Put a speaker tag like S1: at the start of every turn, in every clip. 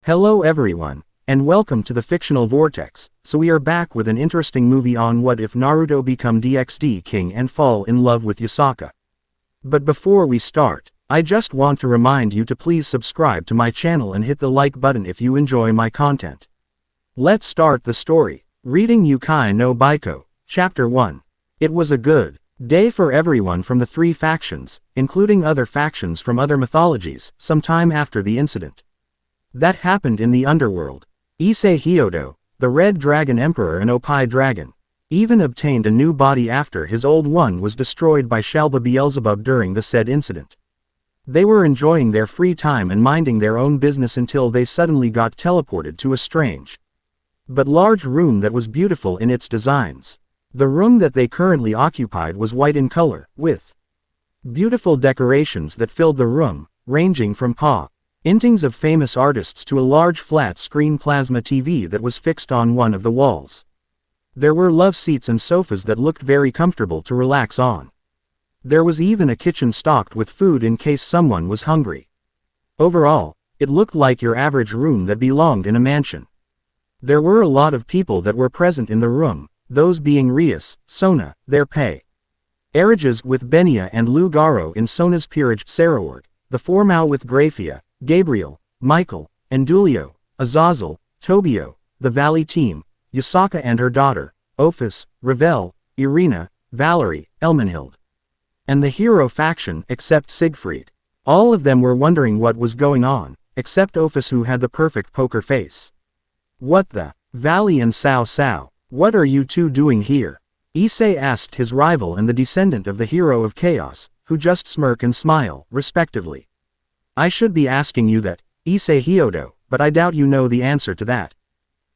S1: Hello everyone, and welcome to the Fictional Vortex. So we are back with an interesting movie on what if Naruto become DXD king and fall in love with Yasaka. But before we start, I just want to remind you to please subscribe to my channel and hit the like button if you enjoy my content. Let's start the story. Reading Yukai no Baiko, Chapter 1. It was a good day for everyone from the three factions, including other factions from other mythologies, sometime after the incident that happened in the underworld. Issei Hyodo, the Red Dragon Emperor and Oppai Dragon, even obtained a new body after his old one was destroyed by Shalba Beelzebub during the said incident. They were enjoying their free time and minding their own business until they suddenly got teleported to a strange but large room that was beautiful in its designs. The room that they currently occupied was white in color, with beautiful decorations that filled the room, ranging from paintings of famous artists to a large flat-screen plasma TV that was fixed on one of the walls. There were love seats and sofas that looked very comfortable to relax on. There was even a kitchen stocked with food in case someone was hungry. Overall, it looked like your average room that belonged in a mansion. There were a lot of people that were present in the room, those being Rias, Sona, their Arages with Benya and Lu Garo in Sona's peerage, Saraorg, the Formao with Grafia, Gabriel, Michael, and Dulio, Azazel, Tobio, the Valley team, Yasaka and her daughter, Ophis, Ravel, Irina, Valerie, Elmenhild, and the hero faction except Siegfried. All of them were wondering what was going on, except Ophis who had the perfect poker face. What the? Valley and Sao Sao, what are you two doing here? Issei asked his rival and the descendant of the hero of chaos, who just smirk and smile, respectively. I should be asking you that, Issei Hyodo, but I doubt you know the answer to that.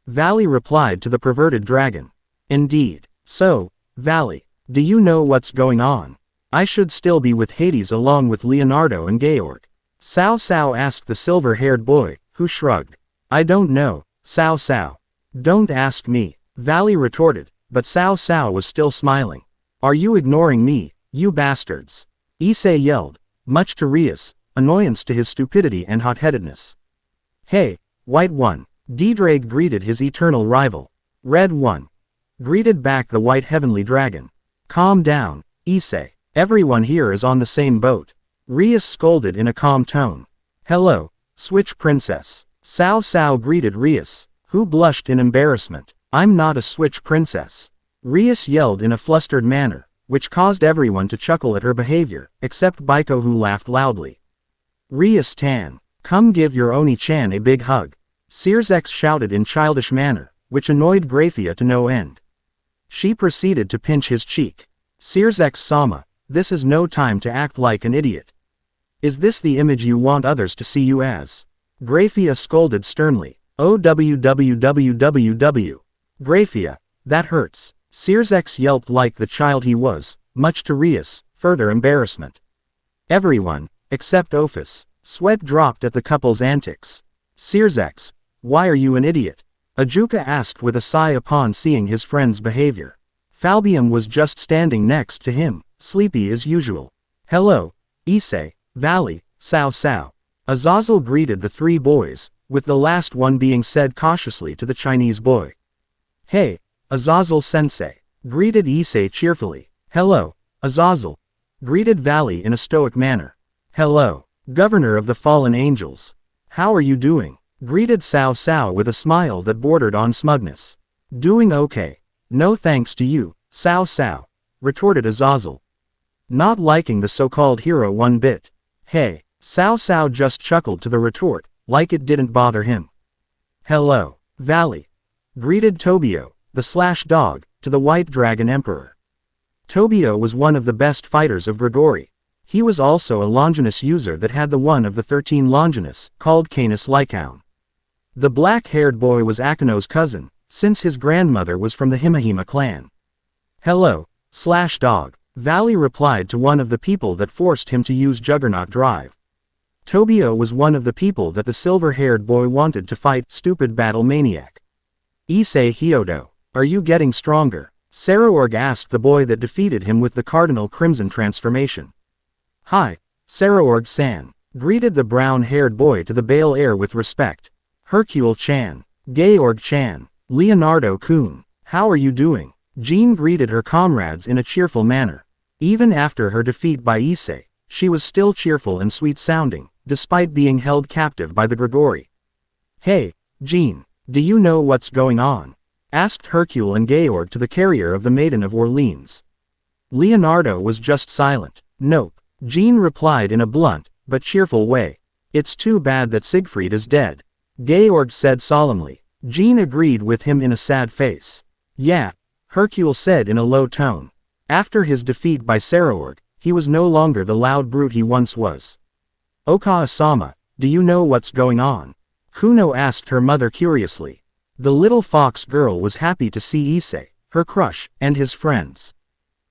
S1: Valley replied to the perverted dragon. Indeed. So, Valley, do you know what's going on? I should still be with Hades along with Leonardo and Georg. Sao Sao asked the silver-haired boy, who shrugged. I don't know, Sao Sao. Don't ask me, Valley retorted, but Sao Sao was still smiling. Are you ignoring me, you bastards? Issei yelled, much to Rias' annoyance to his stupidity and hot-headedness. Hey, White One, Didrag greeted his eternal rival. Red One greeted back the White Heavenly Dragon. Calm down, Issei. Everyone here is on the same boat. Rias scolded in a calm tone. Hello, Switch Princess. Sao Sao greeted Rias, who blushed in embarrassment. I'm not a Switch Princess. Rias yelled in a flustered manner, which caused everyone to chuckle at her behavior, except Baiko who laughed loudly. Rias-tan, come give your Oni-chan a big hug. Searsex shouted in childish manner, which annoyed Grafia to no end. She proceeded to pinch his cheek. Searsex-sama, this is no time to act like an idiot. Is this the image you want others to see you as? Grafia scolded sternly. OWWWWW. Grafia, that hurts. Searsex yelped like the child he was, much to Rias' further embarrassment. Everyone, except Ophis, sweat dropped at the couple's antics. Searsex, why are you an idiot? Ajuka asked with a sigh upon seeing his friend's behavior. Falbium was just standing next to him, sleepy as usual. Hello, Issei, Valley, Sao Sao. Azazel greeted the three boys, with the last one being said cautiously to the Chinese boy. Hey, Azazel-sensei, greeted Issei cheerfully. Hello, Azazel, greeted Valley in a stoic manner. Hello, Governor of the Fallen Angels. How are you doing? Greeted Sao Sao with a smile that bordered on smugness. Doing okay. No thanks to you, Sao Sao, retorted Azazel. Not liking the so-called hero one bit. Hey, Sao Sao just chuckled to the retort, like it didn't bother him. Hello, Valley, greeted Tobio, the Slash-Dog, to the White Dragon Emperor. Tobio was one of the best fighters of Grigori. He was also a Longinus user that had the one of the 13 Longinus, called Canis Lycaon. The black-haired boy was Akino's cousin, since his grandmother was from the Himahima clan. Hello, Slash-Dog, Valley replied to one of the people that forced him to use Juggernaut Drive. Tobio was one of the people that the silver-haired boy wanted to fight, stupid battle maniac. Issei Hyodo, are you getting stronger? Saraorg asked the boy that defeated him with the Cardinal Crimson transformation. Hi, Saraorg-san, greeted the brown-haired boy to the Bale heir with respect. Hercule-chan. Georg-chan. Leonardo-kun. How are you doing? Jean greeted her comrades in a cheerful manner. Even after her defeat by Issei, she was still cheerful and sweet-sounding, despite being held captive by the Grigori. Hey, Jean, do you know what's going on? Asked Hercule and Georg to the carrier of the Maiden of Orleans. Leonardo was just silent. Nope, Jean replied in a blunt, but cheerful way. It's too bad that Siegfried is dead. Georg said solemnly. Jean agreed with him in a sad face. Yeah, Hercule said in a low tone. After his defeat by Saraorg, he was no longer the loud brute he once was. Okae-sama, do you know what's going on? Kuno asked her mother curiously. The little fox girl was happy to see Issei, her crush, and his friends.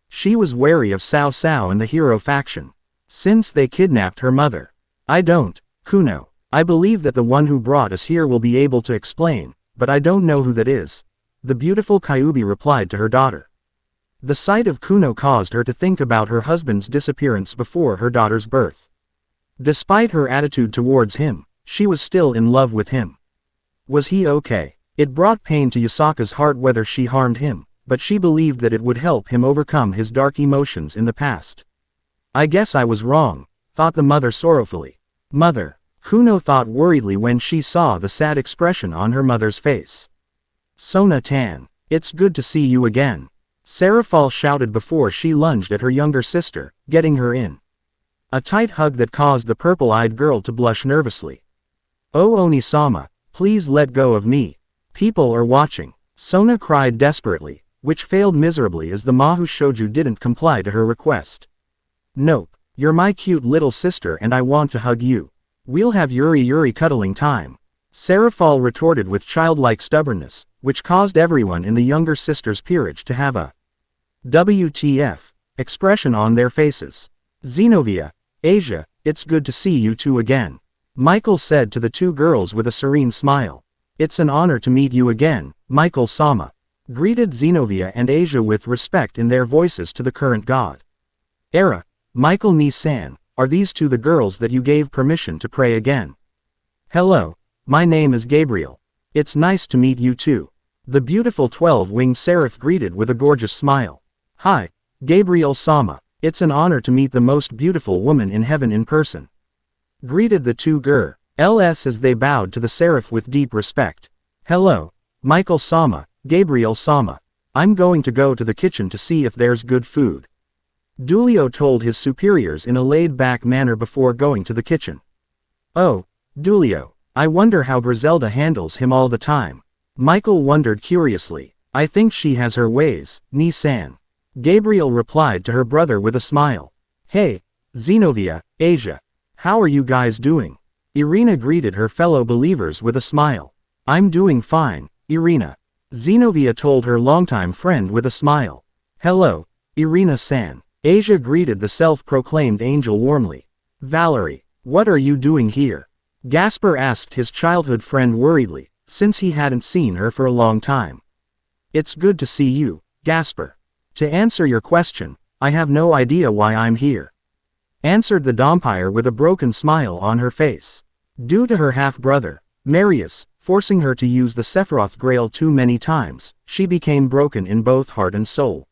S1: She was wary of Cao Cao and the hero faction, since they kidnapped her mother. I don't, Kuno. I believe that the one who brought us here will be able to explain, but I don't know who that is. The beautiful Kyubi replied to her daughter. The sight of Kuno caused her to think about her husband's disappearance before her daughter's birth. Despite her attitude towards him, she was still in love with him. Was he okay? It brought pain to Yasaka's heart whether she harmed him, but she believed that it would help him overcome his dark emotions in the past. I guess I was wrong, thought the mother sorrowfully. Mother, Kuno thought worriedly when she saw the sad expression on her mother's face. Sona-tan, it's good to see you again. Sarafal shouted before she lunged at her younger sister, getting her in a tight hug that caused the purple-eyed girl to blush nervously. Oh Oni-sama, please let go of me. People are watching. Sona cried desperately, which failed miserably as the Mahu Shouju didn't comply to her request. Nope, you're my cute little sister and I want to hug you. We'll have Yuri cuddling time. Sarafal retorted with childlike stubbornness, which caused everyone in the younger sister's peerage to have a WTF expression on their faces. Zenobia, Asia, it's good to see you two again. Michael said to the two girls with a serene smile. It's an honor to meet you again, Michael-sama. Greeted Zenobia and Asia with respect in their voices to the current god. Era, Michael Ni-san, are these two the girls that you gave permission to pray again? Hello, my name is Gabriel. It's nice to meet you too. The beautiful 12-winged seraph greeted with a gorgeous smile. Hi, Gabriel-sama, it's an honor to meet the most beautiful woman in heaven in person. Greeted the two girls as they bowed to the seraph with deep respect. Hello, Michael-sama, Gabriel-sama. I'm going to go to the kitchen to see if there's good food. Dulio told his superiors in a laid-back manner before going to the kitchen. Oh, Dulio, I wonder how Griselda handles him all the time. Michael wondered curiously. I think she has her ways, Ni-san. Gabriel replied to her brother with a smile. Hey, Zenobia, Asia. How are you guys doing? Irina greeted her fellow believers with a smile. I'm doing fine, Irina. Zenobia told her longtime friend with a smile. Hello, Irina-san. Asia greeted the self-proclaimed angel warmly. Valerie, what are you doing here? Gasper asked his childhood friend worriedly, since he hadn't seen her for a long time. It's good to see you, Gasper. To answer your question, I have no idea why I'm here. Answered the Dompire with a broken smile on her face. Due to her half-brother, Marius, forcing her to use the Sephiroth Grail too many times, she became broken in both heart and soul.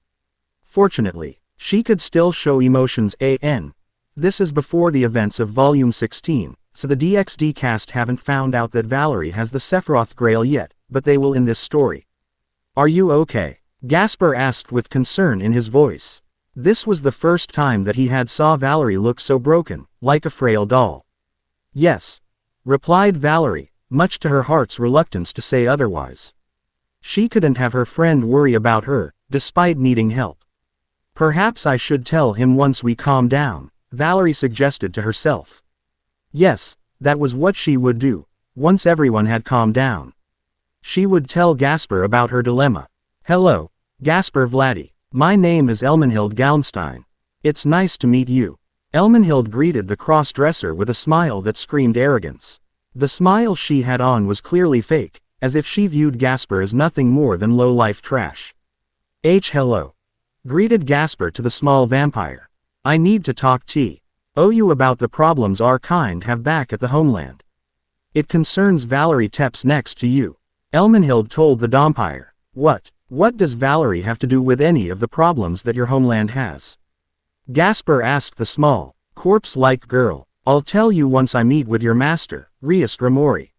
S1: Fortunately, she could still show emotions This is before the events of Volume 16, so the DXD cast haven't found out that Valerie has the Sephiroth Grail yet, but they will in this story. Are you okay? Gasper asked with concern in his voice. This was the first time that he had saw Valerie look so broken, like a frail doll. Yes, replied Valerie, much to her heart's reluctance to say otherwise. She couldn't have her friend worry about her, despite needing help. Perhaps I should tell him once we calm down, Valerie suggested to herself. Yes, that was what she would do, once everyone had calmed down. She would tell Gasper about her dilemma. Hello, Gasper Vladdy. My name is Elmenhild Galnstein. It's nice to meet you. Elmenhild greeted the cross-dresser with a smile that screamed arrogance. The smile she had on was clearly fake, as if she viewed Gasper as nothing more than low-life trash. Hello. Greeted Gasper to the small vampire. I need to talk to you about the problems our kind have back at the homeland. It concerns Valerie Tepps next to you. Elmenhild told the Dompire. What does Valerie have to do with any of the problems that your homeland has? Gasper asked the small, corpse-like girl. I'll tell you once I meet with your master, Rias Grimori.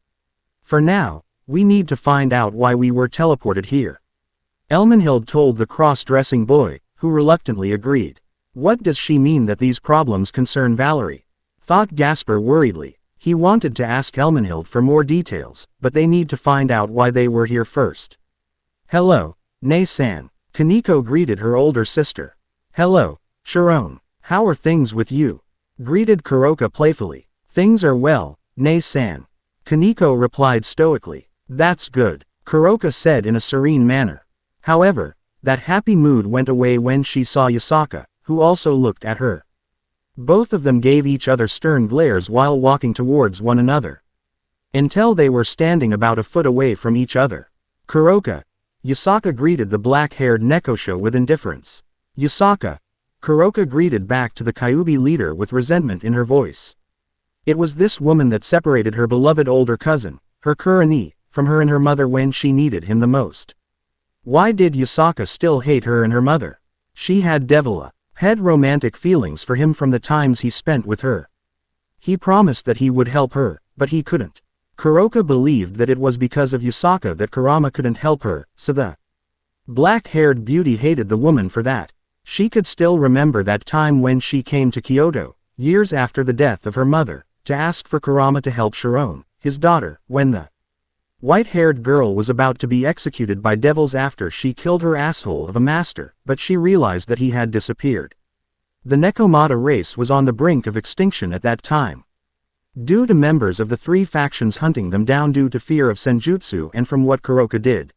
S1: For now, we need to find out why we were teleported here. Elmenhild told the cross-dressing boy, who reluctantly agreed. What does she mean that these problems concern Valerie? Thought Gasper worriedly. He wanted to ask Elmenhild for more details, but they need to find out why they were here first. Hello, Nei-san. Kaneko greeted her older sister. Hello, Sharon. How are things with you? Greeted Kuroka playfully. Things are well, Nei-san. Kaneko replied stoically. That's good, Kuroka said in a serene manner. However, that happy mood went away when she saw Yasaka, who also looked at her. Both of them gave each other stern glares while walking towards one another. Until they were standing about a foot away from each other. Kuroka. Yasaka greeted the black-haired Nekosho with indifference. Yasaka. Kuroka greeted back to the Kyuubi leader with resentment in her voice. It was this woman that separated her beloved older cousin, her Kurani, from her and her mother when she needed him the most. Why did Yasaka still hate her and her mother? She had had romantic feelings for him from the times he spent with her. He promised that he would help her, but he couldn't. Kuroka believed that it was because of Yasaka that Kurama couldn't help her, so the black-haired beauty hated the woman for that. She could still remember that time when she came to Kyoto, years after the death of her mother, to ask for Kurama to help Sharon, his daughter, when the white-haired girl was about to be executed by devils after she killed her asshole of a master, but she realized that he had disappeared. The Nekomata race was on the brink of extinction at that time. Due to members of the three factions hunting them down due to fear of Senjutsu and from what Kuroka did.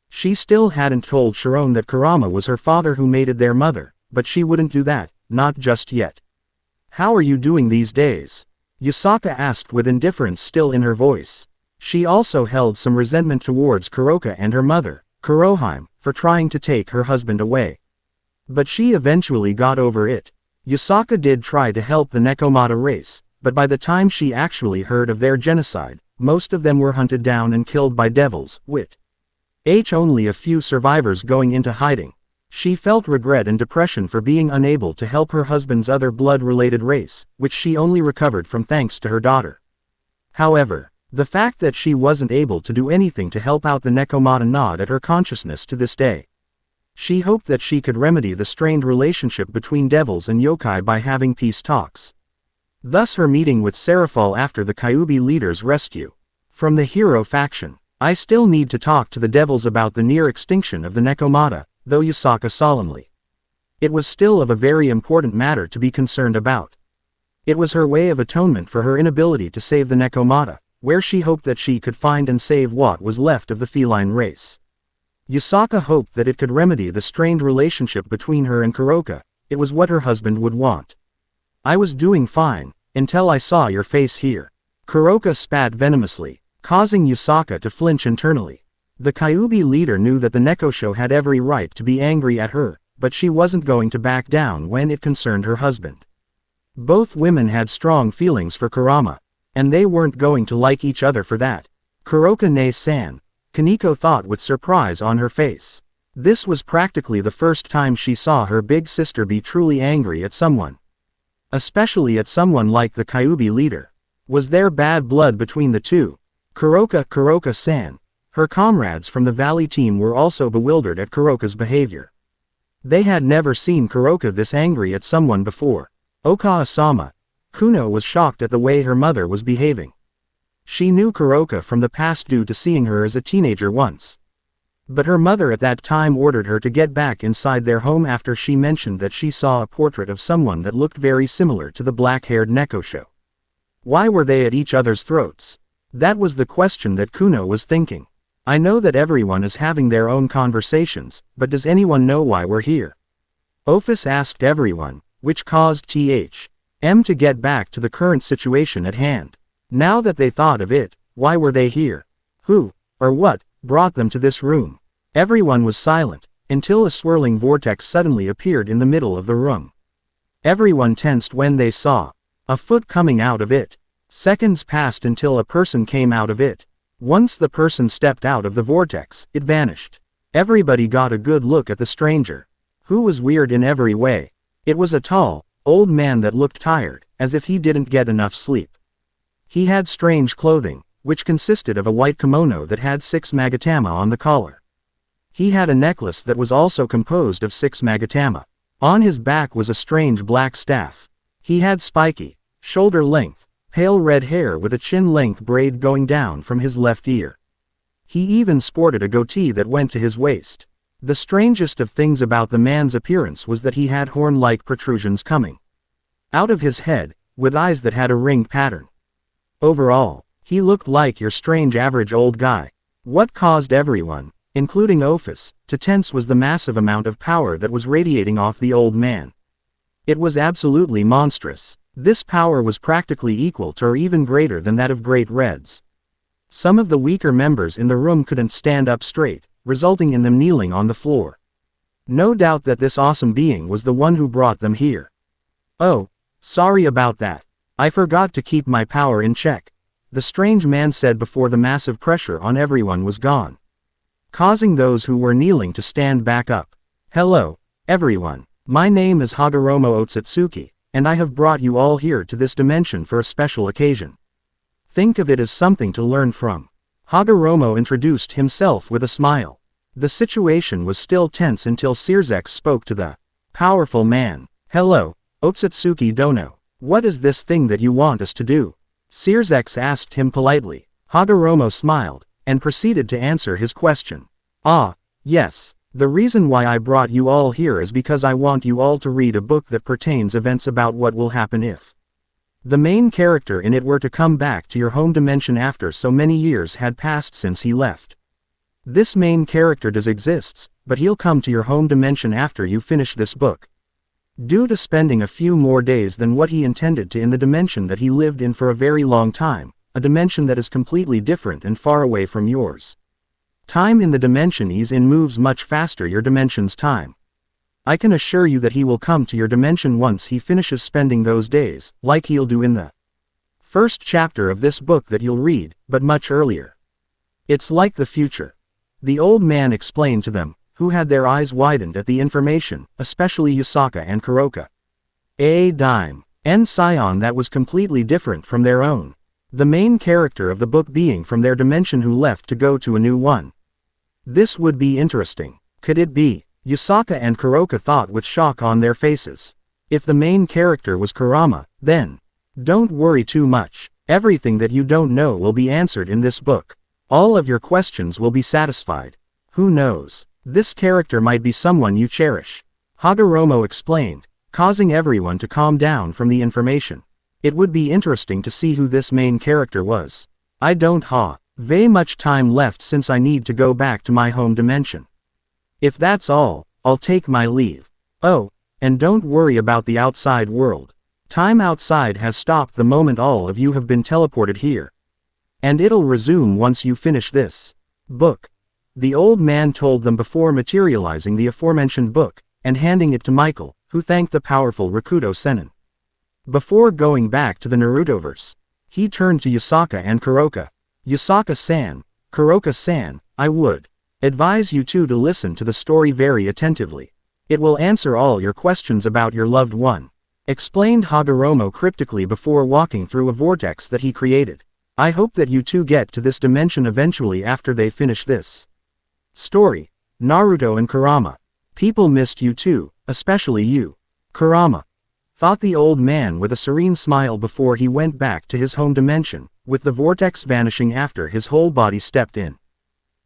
S1: She still hadn't told Sharon that Kurama was her father who mated their mother, but she wouldn't do that, not just yet. How are you doing these days? Yasaka asked with indifference still in her voice. She also held some resentment towards Kuroka and her mother, Kurohime, for trying to take her husband away. But she eventually got over it. Yasaka did try to help the Nekomata race, but by the time she actually heard of their genocide, most of them were hunted down and killed by devils, with only a few survivors going into hiding. She felt regret and depression for being unable to help her husband's other blood-related race, which she only recovered from thanks to her daughter. However, the fact that she wasn't able to do anything to help out the Nekomata gnawed at her consciousness to this day. She hoped that she could remedy the strained relationship between devils and yokai by having peace talks. Thus her meeting with Serafal after the Kyuubi leader's rescue. From the hero faction. I still need to talk to the devils about the near extinction of the Nekomata, though Yasaka solemnly. It was still of a very important matter to be concerned about. It was her way of atonement for her inability to save the Nekomata, where she hoped that she could find and save what was left of the feline race. Yasaka hoped that it could remedy the strained relationship between her and Kuroka. It was what her husband would want. I was doing fine, until I saw your face here. Kuroka spat venomously, causing Yasaka to flinch internally. The Kyuubi leader knew that the Nekosho had every right to be angry at her, but she wasn't going to back down when it concerned her husband. Both women had strong feelings for Kurama, and they weren't going to like each other for that. Kuroka Nei-san, Kaneko thought with surprise on her face. This was practically the first time she saw her big sister be truly angry at someone. Especially at someone like the Kyuubi leader. Was there bad blood between the two? Kuroka-san. Her comrades from the Valley team were also bewildered at Kuroka's behavior. They had never seen Kuroka this angry at someone before. Oka-sama. Kuno was shocked at the way her mother was behaving. She knew Kuroka from the past due to seeing her as a teenager once. But her mother at that time ordered her to get back inside their home after she mentioned that she saw a portrait of someone that looked very similar to the black-haired Nekosho. Why were they at each other's throats? That was the question that Kuno was thinking. I know that everyone is having their own conversations, but does anyone know why we're here? Ophis asked everyone, which caused THM to get back to the current situation at hand. Now that they thought of it, why were they here? Who, or what, brought them to this room? Everyone was silent, until a swirling vortex suddenly appeared in the middle of the room. Everyone tensed when they saw a foot coming out of it. Seconds passed until a person came out of it. Once the person stepped out of the vortex, it vanished. Everybody got a good look at the stranger, who was weird in every way. It was a tall, old man that looked tired, as if he didn't get enough sleep. He had strange clothing, which consisted of a white kimono that had 6 magatama on the collar. He had a necklace that was also composed of 6 magatama. On his back was a strange black staff. He had spiky, shoulder-length, pale red hair with a chin-length braid going down from his left ear. He even sported a goatee that went to his waist. The strangest of things about the man's appearance was that he had horn-like protrusions coming out of his head, with eyes that had a ring pattern. Overall, he looked like your strange average old guy. What caused everyone, including Ophis, to tense was the massive amount of power that was radiating off the old man. It was absolutely monstrous. This power was practically equal to or even greater than that of Great Reds. Some of the weaker members in the room couldn't stand up straight, resulting in them kneeling on the floor. No doubt that this awesome being was the one who brought them here. "Oh, sorry about that. I forgot to keep my power in check," the strange man said before the massive pressure on everyone was gone, causing those who were kneeling to stand back up. "Hello, everyone. My name is Hagoromo Otsutsuki, and I have brought you all here to this dimension for a special occasion. Think of it as something to learn from." Hagoromo introduced himself with a smile. The situation was still tense until Sirzex spoke to the powerful man. "Hello, Otsutsuki Dono. What is this thing that you want us to do?" Sirzex asked him politely. Hagoromo smiled, and proceeded to answer his question. "Ah, yes. The reason why I brought you all here is because I want you all to read a book that pertains events about what will happen if the main character in it were to come back to your home dimension after so many years had passed since he left. This main character does exists, but he'll come to your home dimension after you finish this book. Due to spending a few more days than what he intended to in the dimension that he lived in for a very long time, a dimension that is completely different and far away from yours. Time in the dimension he's in moves much faster your dimension's time. I can assure you that he will come to your dimension once he finishes spending those days, like he'll do in the first chapter of this book that you'll read, but much earlier. It's like the future," the old man explained to them, who had their eyes widened at the information, especially Yasaka and Kuroka. A dime and scion that was completely different from their own. The main character of the book being from their dimension who left to go to a new one. This would be interesting. Could it be? Yasaka and Kuroka thought with shock on their faces. If the main character was Kurama, then don't worry too much. Everything that you don't know will be answered in this book. All of your questions will be satisfied. Who knows? This character might be someone you cherish. Hagoromo explained, causing everyone to calm down from the information. It would be interesting to see who this main character was. I don't have much time left since I need to go back to my home dimension. If that's all, I'll take my leave. Oh, and don't worry about the outside world. Time outside has stopped the moment all of you have been teleported here. And it'll resume once you finish this book. The old man told them before materializing the aforementioned book, and handing it to Michael, who thanked the powerful Rakuto Sennin. Before going back to the Narutoverse, he turned to Yasaka and Kuroka. "Yasaka-san, Kuroka-san, I would advise you two to listen to the story very attentively. It will answer all your questions about your loved one," explained Hagoromo cryptically before walking through a vortex that he created. "I hope that you two get to this dimension eventually after they finish this story. Naruto and Kurama. People missed you too, especially you, Kurama," thought the old man with a serene smile before he went back to his home dimension, with the vortex vanishing after his whole body stepped in.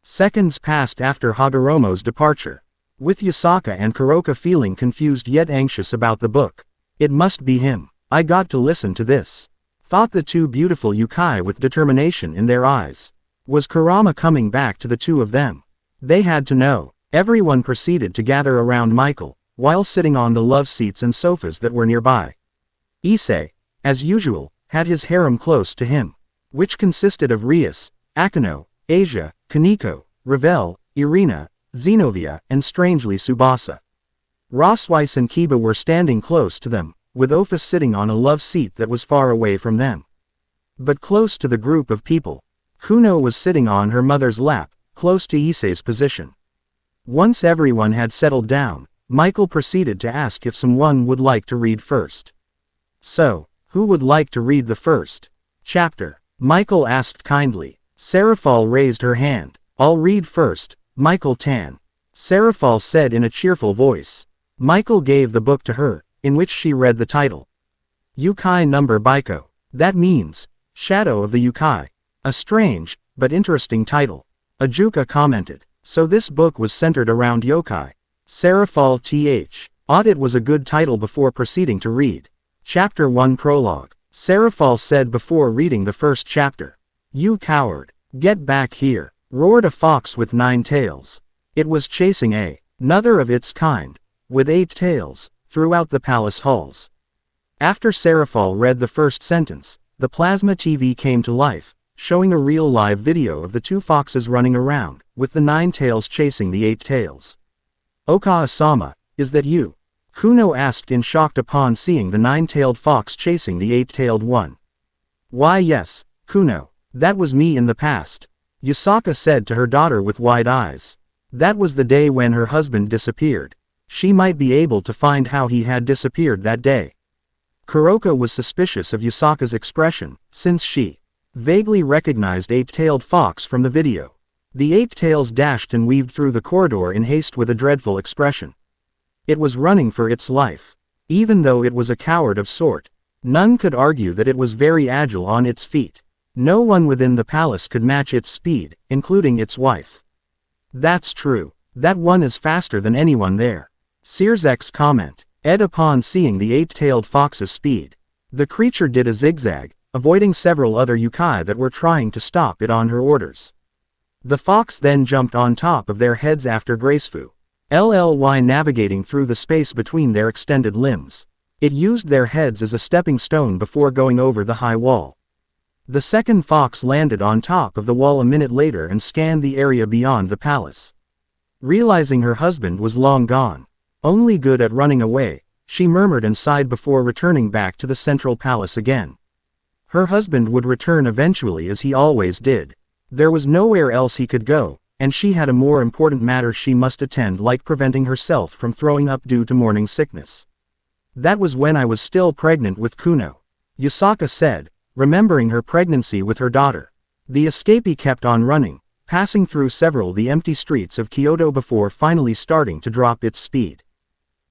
S1: Seconds passed after Hagoromo's departure, with Yasaka and Kuroka feeling confused yet anxious about the book. "It must be him. I got to listen to this," thought the two beautiful yokai with determination in their eyes. Was Kurama coming back to the two of them? They had to know. Everyone proceeded to gather around Michael, while sitting on the love seats and sofas that were nearby. Issei, as usual, had his harem close to him, which consisted of Rias, Akano, Asia, Kaneko, Ravel, Irina, Zenobia, and strangely Tsubasa. Rosweiss and Kiba were standing close to them, with Ophis sitting on a love seat that was far away from them. But close to the group of people, Kuno was sitting on her mother's lap, close to Issei's position. Once everyone had settled down, Michael proceeded to ask if someone would like to read first. So, who would like to read the first chapter? Michael asked kindly. Serafal raised her hand. I'll read first, Michael Tan. Serafal said in a cheerful voice. Michael gave the book to her, in which she read the title. Yukai number Baiko. That means, Shadow of the Yukai. A strange, but interesting title. Ajuka commented. So this book was centered around yokai. Serafal Odd it was a good title before proceeding to read. Chapter 1 Prologue. Serafal said before reading the first chapter. You coward. Get back here, roared a fox with 9 tails. It was chasing another of its kind, with 8 tails, throughout the palace halls. After Serafal read the first sentence, the plasma TV came to life, showing a real live video of the 2 foxes running around, with the 9 tails chasing the 8 tails. Oka-sama, is that you? Kuno asked in shock upon seeing the 9-tailed fox chasing the 8-tailed one. Why yes, Kuno, that was me in the past, Yasaka said to her daughter with wide eyes. That was the day when her husband disappeared. She might be able to find how he had disappeared that day. Kuroka was suspicious of Yasaka's expression, since she vaguely recognized 8-tailed fox from the video. The 8 tails dashed and weaved through the corridor in haste with a dreadful expression. It was running for its life. Even though it was a coward of sort, none could argue that it was very agile on its feet. No one within the palace could match its speed, including its wife. That's true. That one is faster than anyone there. Searzek's comment. Ed upon seeing the 8-tailed fox's speed. The creature did a zigzag, avoiding several other yukai that were trying to stop it on her orders. The fox then jumped on top of their heads after gracefully navigating through the space between their extended limbs. It used their heads as a stepping stone before going over the high wall. The second fox landed on top of the wall a minute later and scanned the area beyond the palace. Realizing her husband was long gone, only good at running away, she murmured and sighed before returning back to the central palace again. Her husband would return eventually as he always did. There was nowhere else he could go, and she had a more important matter she must attend, like preventing herself from throwing up due to morning sickness. That was when I was still pregnant with Kuno, Yasaka said, remembering her pregnancy with her daughter. The escapee kept on running, passing through several the empty streets of Kyoto before finally starting to drop its speed.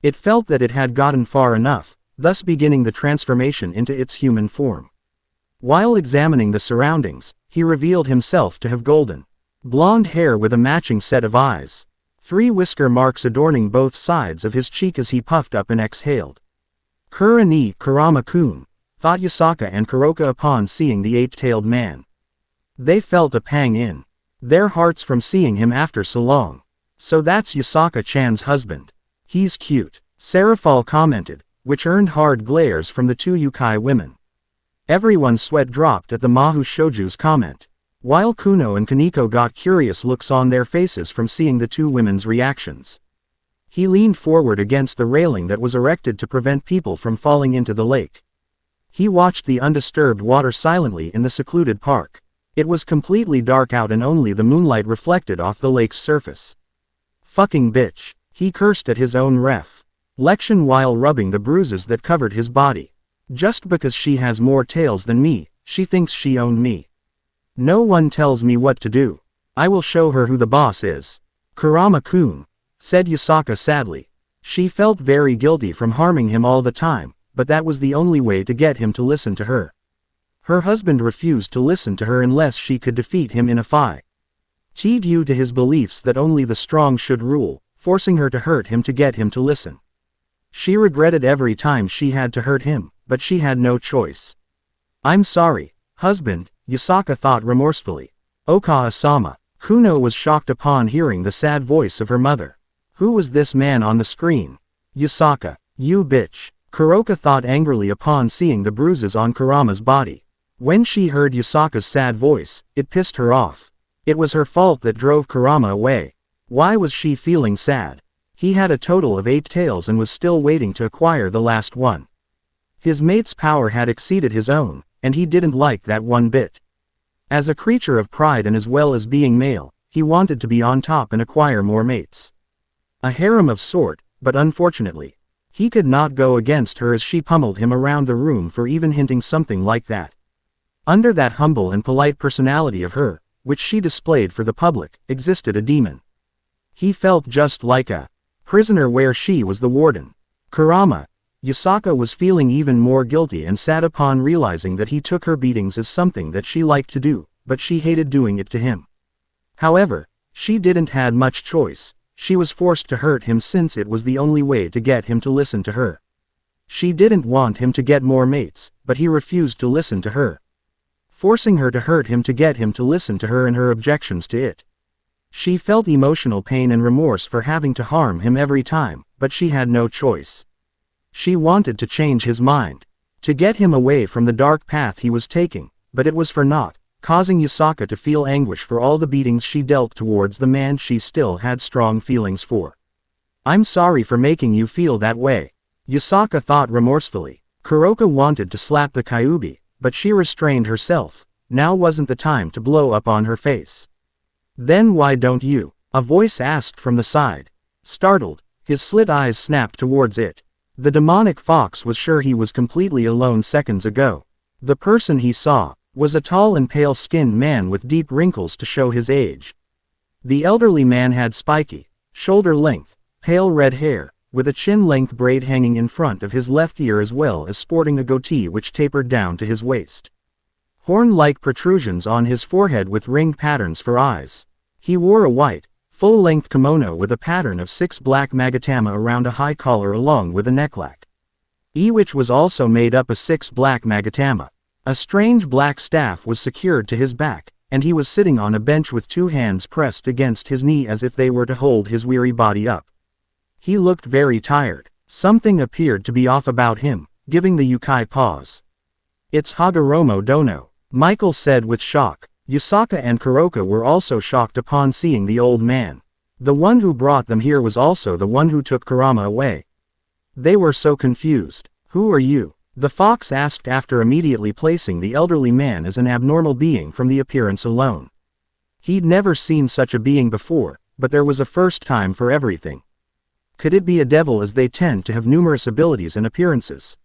S1: It felt that it had gotten far enough, thus beginning the transformation into its human form. While examining the surroundings, he revealed himself to have golden blonde hair with a matching set of eyes. 3 whisker marks adorning both sides of his cheek as he puffed up and exhaled. Kura ni Kurama-kun, thought Yasaka and Kuroka upon seeing the 8-tailed man. They felt a pang in their hearts from seeing him after so long. So that's Yasaka-chan's husband. He's cute, Serafal commented, which earned hard glares from the 2 yukai women. Everyone's sweat dropped at the Mahu Shouju's comment, while Kuno and Kaneko got curious looks on their faces from seeing the 2 women's reactions. He leaned forward against the railing that was erected to prevent people from falling into the lake. He watched the undisturbed water silently in the secluded park. It was completely dark out and only the moonlight reflected off the lake's surface. Fucking bitch, he cursed at his own reflection while rubbing the bruises that covered his body. Just because she has more tails than me, she thinks she owned me. No one tells me what to do. I will show her who the boss is. Kurama-kun, said Yasaka sadly. She felt very guilty from harming him all the time, but that was the only way to get him to listen to her. Her husband refused to listen to her unless she could defeat him in a fight. Due to his beliefs that only the strong should rule, forcing her to hurt him to get him to listen. She regretted every time she had to hurt him, but she had no choice. I'm sorry, husband, Yasaka thought remorsefully. Oka-sama. Kuno was shocked upon hearing the sad voice of her mother. Who was this man on the screen? Yasaka. You bitch. Kuroka thought angrily upon seeing the bruises on Kurama's body. When she heard Yasaka's sad voice, it pissed her off. It was her fault that drove Kurama away. Why was she feeling sad? He had a total of 8 tails and was still waiting to acquire the last one. His mate's power had exceeded his own, and he didn't like that one bit. As a creature of pride and as well as being male, he wanted to be on top and acquire more mates. A harem of sort, but unfortunately, he could not go against her as she pummeled him around the room for even hinting something like that. Under that humble and polite personality of her, which she displayed for the public, existed a demon. He felt just like a prisoner where she was the warden. Kurama. Yasaka was feeling even more guilty and sad upon realizing that he took her beatings as something that she liked to do, but she hated doing it to him. However, she didn't had much choice. She was forced to hurt him since it was the only way to get him to listen to her. She didn't want him to get more mates, but he refused to listen to her. Forcing her to hurt him to get him to listen to her and her objections to it. She felt emotional pain and remorse for having to harm him every time, but she had no choice. She wanted to change his mind, to get him away from the dark path he was taking, but it was for naught, causing Yasaka to feel anguish for all the beatings she dealt towards the man she still had strong feelings for. "I'm sorry for making you feel that way," Yasaka thought remorsefully. Kuroka wanted to slap the Kyuubi, but she restrained herself. Now wasn't the time to blow up on her face. "Then why don't you?" a voice asked from the side. Startled, his slit eyes snapped towards it. The demonic fox was sure he was completely alone seconds ago. The person he saw was a tall and pale-skinned man with deep wrinkles to show his age. The elderly man had spiky, shoulder-length, pale red hair, with a chin-length braid hanging in front of his left ear as well as sporting a goatee which tapered down to his waist. Horn-like protrusions on his forehead with ringed patterns for eyes. He wore a white, full-length kimono with a pattern of 6 black magatama around a high collar along with a necklace, which was also made up of 6 black magatama. A strange black staff was secured to his back, and he was sitting on a bench with 2 hands pressed against his knee as if they were to hold his weary body up. He looked very tired. Something appeared to be off about him, giving the Yukai pause. "It's Hagoromo Dono," Michael said with shock. Yasaka and Kuroka were also shocked upon seeing the old man. The one who brought them here was also the one who took Kurama away. They were so confused. "Who are you?" the fox asked after immediately placing the elderly man as an abnormal being from the appearance alone. He'd never seen such a being before, but there was a first time for everything. Could it be a devil, as they tend to have numerous abilities and appearances?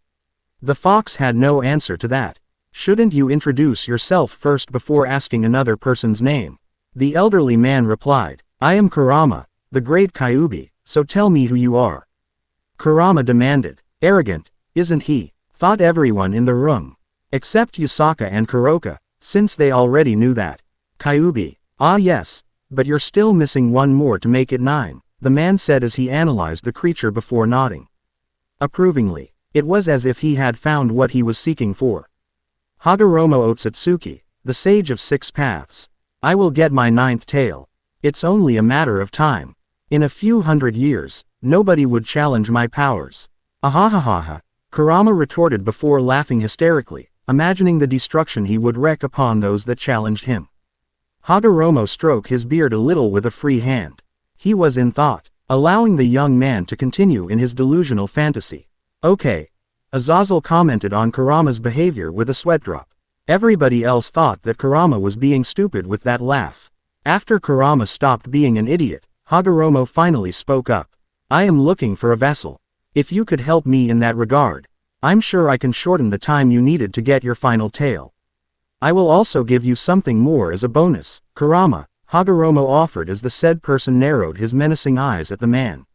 S1: The fox had no answer to that. "Shouldn't you introduce yourself first before asking another person's name?" the elderly man replied. "I am Kurama, the great Kyuubi, so tell me who you are," Kurama demanded. Arrogant, isn't he? Thought everyone in the room. Except Yasaka and Kuroka, since they already knew that. "Kyuubi. Ah yes, but you're still missing one more to make it 9, the man said as he analyzed the creature before nodding approvingly. It was as if he had found what he was seeking for. "Hagoromo Otsutsuki, the sage of 6 paths. I will get my 9th tail. It's only a matter of time. In a few hundred years, nobody would challenge my powers." "Ahahaha," Kurama retorted before laughing hysterically, imagining the destruction he would wreak upon those that challenged him. Hagoromo stroked his beard a little with a free hand. He was in thought, allowing the young man to continue in his delusional fantasy. "Okay," Azazel commented on Kurama's behavior with a sweat drop. Everybody else thought that Kurama was being stupid with that laugh. After Kurama stopped being an idiot, Hagoromo finally spoke up. "I am looking for a vessel. If you could help me in that regard, I'm sure I can shorten the time you needed to get your final tail. I will also give you something more as a bonus, Kurama," Hagoromo offered as the said person narrowed his menacing eyes at the man.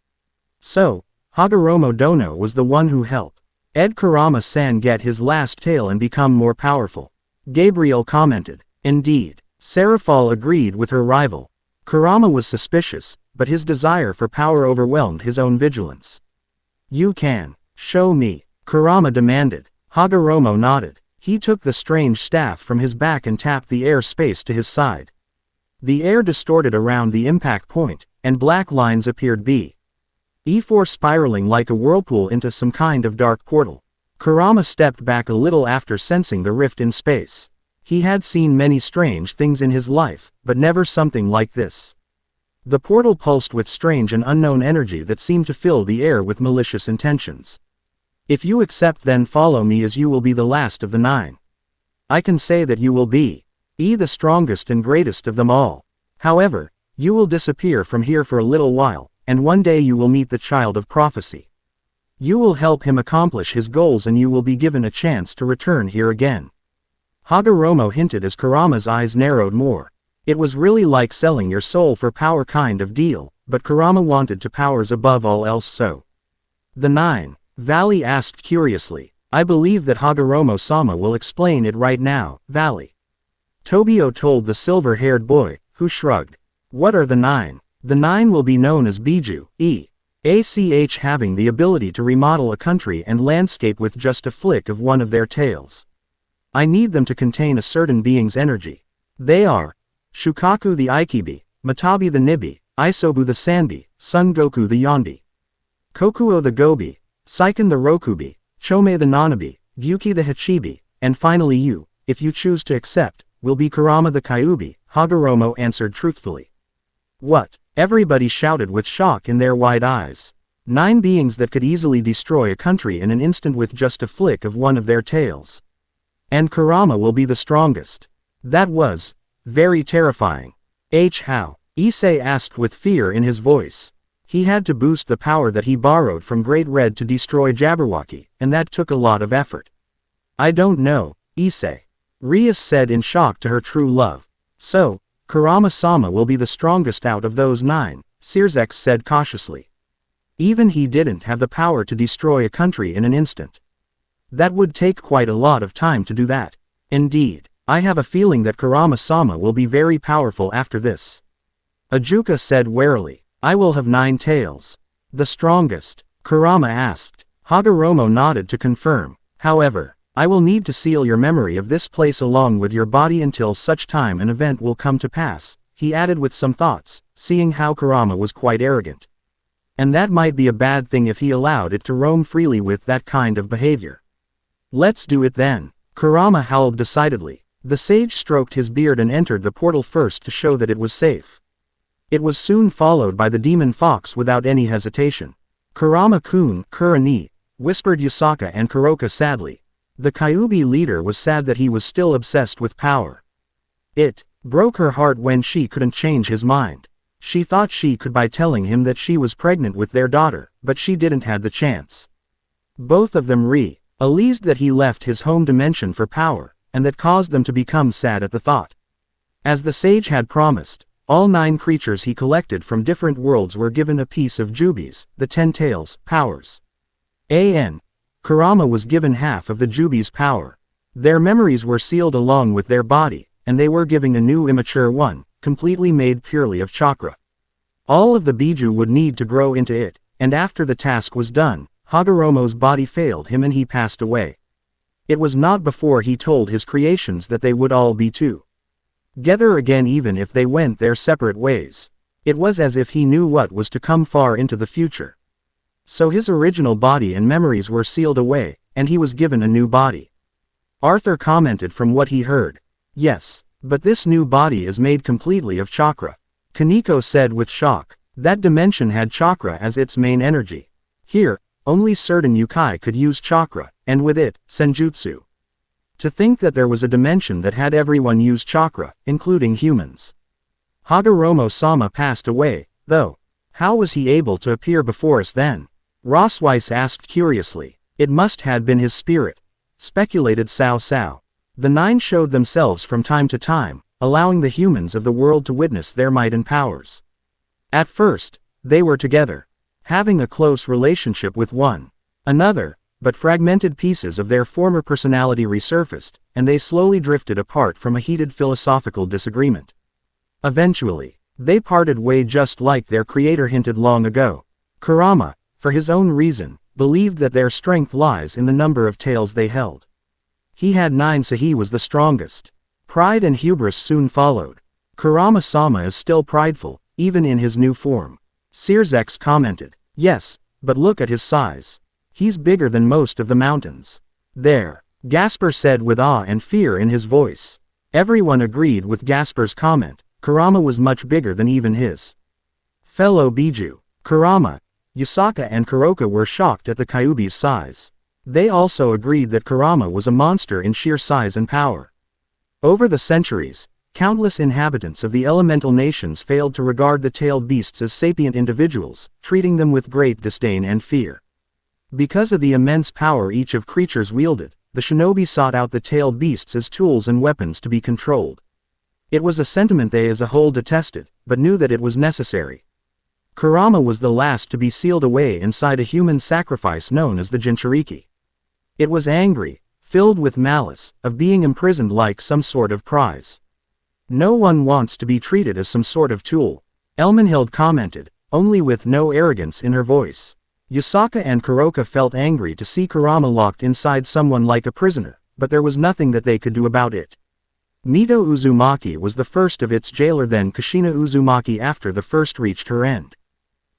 S1: So, Hagoromo Dono was the one who helped Ed Kurama-san get his last tail and become more powerful. Gabriel commented. Indeed. Serafal agreed with her rival. Kurama was suspicious, but his desire for power overwhelmed his own vigilance. "You can show me," Kurama demanded. Hagoromo nodded. He took the strange staff from his back and tapped the air space to his side. The air distorted around the impact point, and black lines appeared before spiraling like a whirlpool into some kind of dark portal. Kurama stepped back a little after sensing the rift in space. He had seen many strange things in his life, but never something like this. The portal pulsed with strange and unknown energy that seemed to fill the air with malicious intentions. "If you accept, then follow me, as you will be the last of the 9. I can say that you will be the strongest and greatest of them all. However, you will disappear from here for a little while, and one day you will meet the child of prophecy. You will help him accomplish his goals and you will be given a chance to return here again. Hagoromo hinted as Kurama's eyes narrowed more. It was really like selling your soul for power kind of deal, but Kurama wanted to powers above all else so. The 9. Valley asked curiously. I believe that Hagoromo-sama will explain it right now, Valley. Tobio told the silver-haired boy, who shrugged. What are the 9? The 9 will be known as Biju, E.A.C.H. having the ability to remodel a country and landscape with just a flick of one of their tails. I need them to contain a certain being's energy. They are Shukaku the Aikibi, Matabi the Nibi, Isobu the Sanbi, Son Goku the Yonbi, Kokuo the Gobi, Seiken the Rokubi, Chome the Nanabi, Gyuki the Hachibi, and finally you, if you choose to accept, will be Kurama the Kyubi, Hagoromo answered truthfully. What? Everybody shouted with shock in their wide eyes. 9 beings that could easily destroy a country in an instant with just a flick of one of their tails. And Kurama will be the strongest. That was very terrifying. How? Issei asked with fear in his voice. He had to boost the power that he borrowed from Great Red to destroy Jabberwocky, and that took a lot of effort. I don't know, Issei. Rias said in shock to her true love. So, Kurama-sama will be the strongest out of those 9, Sirzex said cautiously. Even he didn't have the power to destroy a country in an instant. That would take quite a lot of time to do that. Indeed, I have a feeling that Kurama-sama will be very powerful after this. Ajuka said warily. I will have 9 tails. The strongest? Kurama asked. Hagoromo nodded to confirm. However, I will need to seal your memory of this place along with your body until such time an event will come to pass, he added with some thoughts, seeing how Kurama was quite arrogant. And that might be a bad thing if he allowed it to roam freely with that kind of behavior. Let's do it then. Kurama howled decidedly. The sage stroked his beard and entered the portal first to show that it was safe. It was soon followed by the demon fox without any hesitation. Kurama-kun, Kura-ni, whispered Yasaka and Kuroka sadly. The Kyubi leader was sad that he was still obsessed with power. It broke her heart when she couldn't change his mind. She thought she could by telling him that she was pregnant with their daughter, but she didn't have the chance. Both of them realized that he left his home dimension for power, and that caused them to become sad at the thought. As the sage had promised, all 9 creatures he collected from different worlds were given a piece of Jubi's, the 10 tails, powers. Kurama was given half of the Jubi's power. Their memories were sealed along with their body, and they were given a new immature one, completely made purely of chakra. All of the Biju would need to grow into it, and after the task was done, Hagoromo's body failed him and he passed away. It was not before he told his creations that they would all be together again even if they went their separate ways. It was as if he knew what was to come far into the future. So his original body and memories were sealed away, and he was given a new body. Arthur commented from what he heard. Yes, but this new body is made completely of chakra. Kaneko said with shock. That dimension had chakra as its main energy. Here, only certain yokai could use chakra, and with it, senjutsu. To think that there was a dimension that had everyone use chakra, including humans. Hagoromo-sama passed away, though. How was he able to appear before us then? Rossweiss asked curiously. It must had been his spirit, speculated Cao Cao. The 9 showed themselves from time to time, allowing the humans of the world to witness their might and powers. At first, they were together, having a close relationship with one another, but fragmented pieces of their former personality resurfaced, and they slowly drifted apart from a heated philosophical disagreement. Eventually, they parted way just like their creator hinted long ago. Kurama, for his own reason, believed that their strength lies in the number of tails they held. He had 9 so he was the strongest. Pride and hubris soon followed. Kurama-sama is still prideful, even in his new form. Sirzex commented. Yes, but look at his size. He's bigger than most of the mountains. There, Gasper said with awe and fear in his voice. Everyone agreed with Gasper's comment. Kurama was much bigger than even his fellow Biju. Kurama, Yasaka and Kuroka were shocked at the Kyubi's size. They also agreed that Kurama was a monster in sheer size and power. Over the centuries, countless inhabitants of the elemental nations failed to regard the tailed beasts as sapient individuals, treating them with great disdain and fear. Because of the immense power each of creatures wielded, the shinobi sought out the tailed beasts as tools and weapons to be controlled. It was a sentiment they as a whole detested, but knew that it was necessary. Kurama was the last to be sealed away inside a human sacrifice known as the Jinchuriki. It was angry, filled with malice, of being imprisoned like some sort of prize. No one wants to be treated as some sort of tool, Elmenhild commented, only with no arrogance in her voice. Yasaka and Kuroka felt angry to see Kurama locked inside someone like a prisoner, but there was nothing that they could do about it. Mito Uzumaki was the first of its jailer, then Kushina Uzumaki after the first reached her end.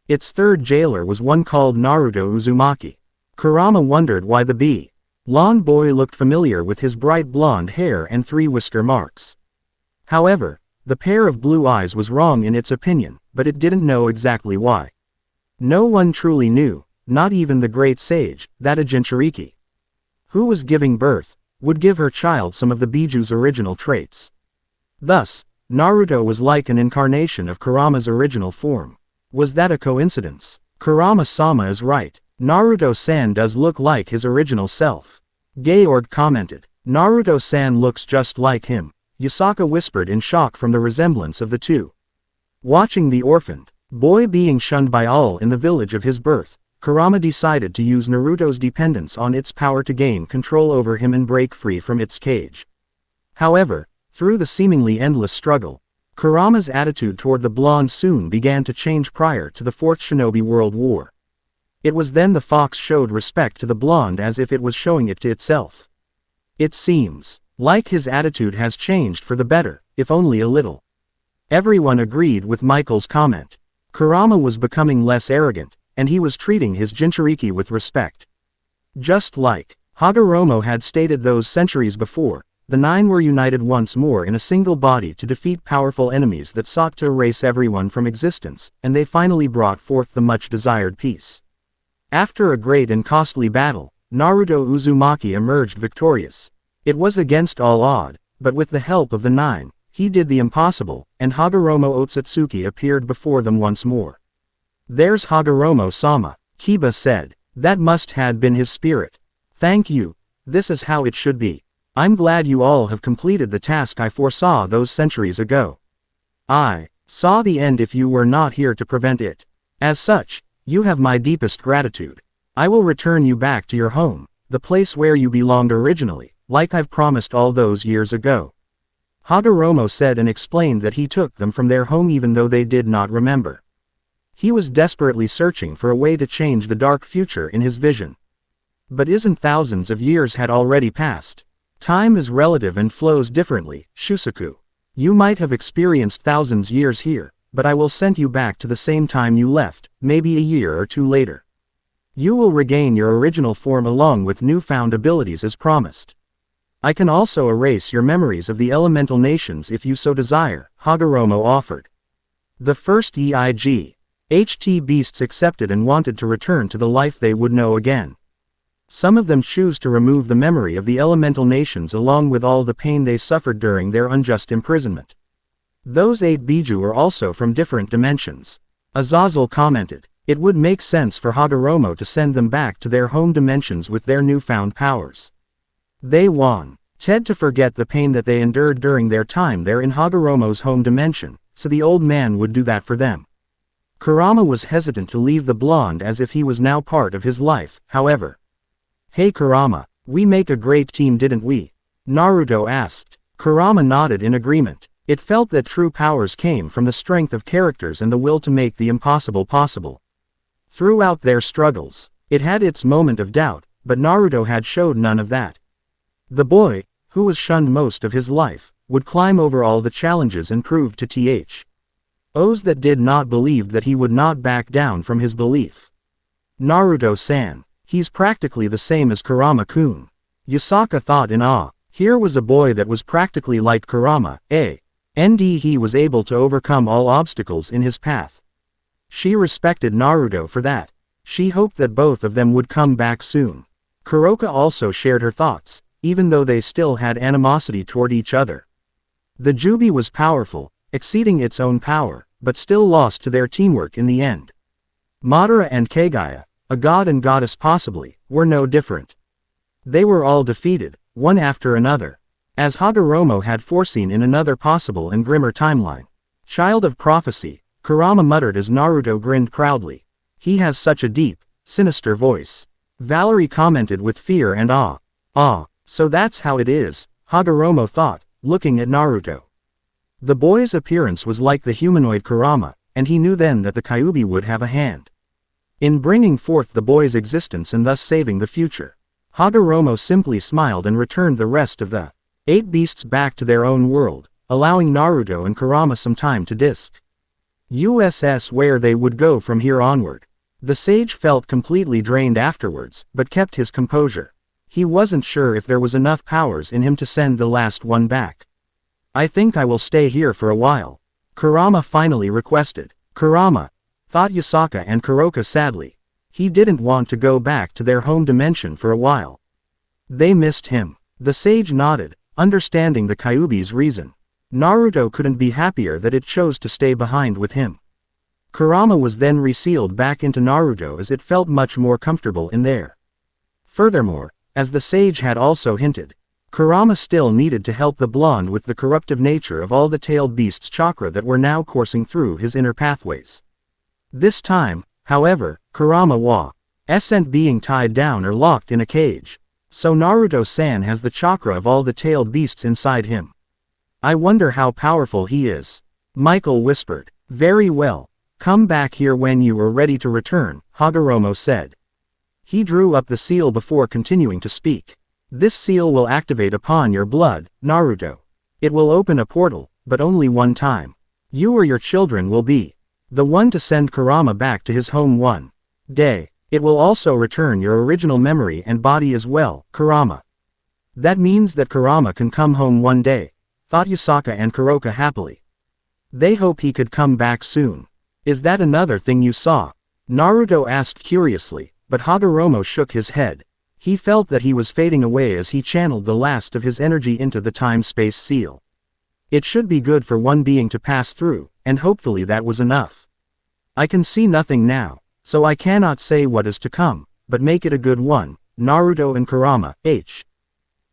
S1: Its third jailer was one called Naruto Uzumaki. Kurama wondered why the blonde boy looked familiar with his bright blonde hair and 3 whisker marks. However, the pair of blue eyes was wrong in its opinion, but it didn't know exactly why. No one truly knew, not even the great sage, that a Jinchuriki, who was giving birth, would give her child some of the Biju's original traits. Thus, Naruto was like an incarnation of Kurama's original form. Was that a coincidence? Kurama-sama is right. Naruto-san does look like his original self. Georg commented. Naruto-san looks just like him, Yasaka whispered in shock from the resemblance of the two. Watching the orphaned boy being shunned by all in the village of his birth, Kurama decided to use Naruto's dependence on its power to gain control over him and break free from its cage. However, through the seemingly endless struggle, Kurama's attitude toward the blonde soon began to change. Prior to the Fourth Shinobi World War, it was then the fox showed respect to the blonde as if it was showing it to itself. It seems like his attitude has changed for the better, if only a little. Everyone agreed with Michael's comment. Kurama was becoming less arrogant, and he was treating his Jinchuriki with respect. Just like Hagoromo had stated those centuries before, the 9 were united once more in a single body to defeat powerful enemies that sought to erase everyone from existence, and they finally brought forth the much-desired peace. After a great and costly battle, Naruto Uzumaki emerged victorious. It was against all odds, but with the help of the 9, he did the impossible, and Hagoromo Otsutsuki appeared before them once more. There's Hagoromo-sama, Kiba said. That must have been his spirit. Thank you. This is how it should be. I'm glad you all have completed the task I foresaw those centuries ago. I saw the end if you were not here to prevent it. As such, you have my deepest gratitude. I will return you back to your home, the place where you belonged originally, like I've promised all those years ago. Hagoromo said and explained that he took them from their home even though they did not remember. He was desperately searching for a way to change the dark future in his vision. But isn't thousands of years had already passed? Time is relative and flows differently, Shusaku. You might have experienced thousands years here, but I will send you back to the same time you left, maybe a year or 2 later. You will regain your original form along with newfound abilities as promised. I can also erase your memories of the elemental nations if you so desire, Hagoromo offered. The first EIG-HT beasts accepted and wanted to return to the life they would know again. Some of them choose to remove the memory of the elemental nations along with all the pain they suffered during their unjust imprisonment. Those 8 Biju are also from different dimensions. Azazel commented. It would make sense for Hagoromo to send them back to their home dimensions with their newfound powers. They want Ted to forget the pain that they endured during their time there in Hagoromo's home dimension, so the old man would do that for them. Kurama was hesitant to leave the blonde as if he was now part of his life, however. Hey Kurama, we make a great team didn't we? Naruto asked. Kurama nodded in agreement. It felt that true powers came from the strength of characters and the will to make the impossible possible. Throughout their struggles, it had its moment of doubt, but Naruto had showed none of that. The boy, who was shunned most of his life, would climb over all the challenges and prove to those that did not believe that he would not back down from his belief. Naruto-san, he's practically the same as Kurama-kun. Yasaka thought in awe. Here was a boy that was practically like Kurama, and he was able to overcome all obstacles in his path. She respected Naruto for that. She hoped that both of them would come back soon. Kuroka also shared her thoughts, even though they still had animosity toward each other. The Jubi was powerful, exceeding its own power, but still lost to their teamwork in the end. Madara and Kagaya, a god and goddess possibly, were no different. They were all defeated, one after another, as Hagoromo had foreseen in another possible and grimmer timeline. Child of prophecy, Kurama muttered as Naruto grinned proudly. He has such a deep, sinister voice. Valerie commented with fear and awe. Ah, so that's how it is, Hagoromo thought, looking at Naruto. The boy's appearance was like the humanoid Kurama, and he knew then that the Kyuubi would have a hand in bringing forth the boy's existence and thus saving the future. Hagoromo simply smiled and returned the rest of the 8 beasts back to their own world, allowing Naruto and Kurama some time to discuss where they would go from here onward. The sage felt completely drained afterwards, but kept his composure. He wasn't sure if there was enough powers in him to send the last one back. I think I will stay here for a while, Kurama finally requested. Kurama, thought Yasaka and Kuroka sadly. He didn't want to go back to their home dimension for a while. They missed him. The sage nodded, understanding the Kyuubi's reason. Naruto couldn't be happier that it chose to stay behind with him. Kurama was then resealed back into Naruto as it felt much more comfortable in there. Furthermore, as the sage had also hinted, Kurama still needed to help the blonde with the corruptive nature of all the tailed beast's chakra that were now coursing through his inner pathways. This time, however, Kurama wasn't being tied down or locked in a cage, so Naruto-san has the chakra of all the tailed beasts inside him. I wonder how powerful he is. Michael whispered. Very well. Come back here when you are ready to return, Hagoromo said. He drew up the seal before continuing to speak. This seal will activate upon your blood, Naruto. It will open a portal, but only one time. You or your children will be the one to send Kurama back to his home one day. It will also return your original memory and body as well, Kurama. That means that Kurama can come home one day, thought Yasaka and Kuroka happily. They hope he could come back soon. Is that another thing you saw? Naruto asked curiously, but Hagoromo shook his head. He felt that he was fading away as he channeled the last of his energy into the time-space seal. It should be good for one being to pass through, and hopefully that was enough. I can see nothing now, so I cannot say what is to come, but make it a good one, Naruto and Kurama,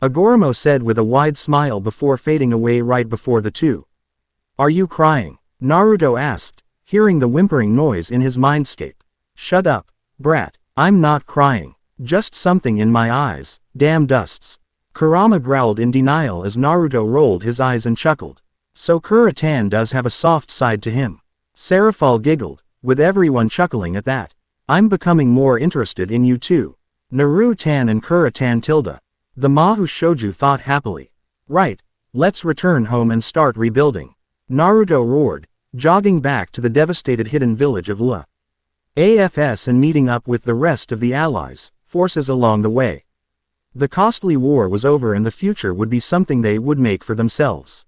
S1: Hagoromo said with a wide smile before fading away right before the two. Are you crying? Naruto asked, hearing the whimpering noise in his mindscape. Shut up, brat, I'm not crying, just something in my eyes, damn dusts. Kurama growled in denial as Naruto rolled his eyes and chuckled. So Kuratan does have a soft side to him. Seraphal giggled, with everyone chuckling at that. I'm becoming more interested in you too. Naruto-tan and Kuratan tilde. The Mahu Shouju thought happily. Right, let's return home and start rebuilding. Naruto roared, jogging back to the devastated hidden village of AFS and meeting up with the rest of the allies, forces along the way. The costly war was over and the future would be something they would make for themselves.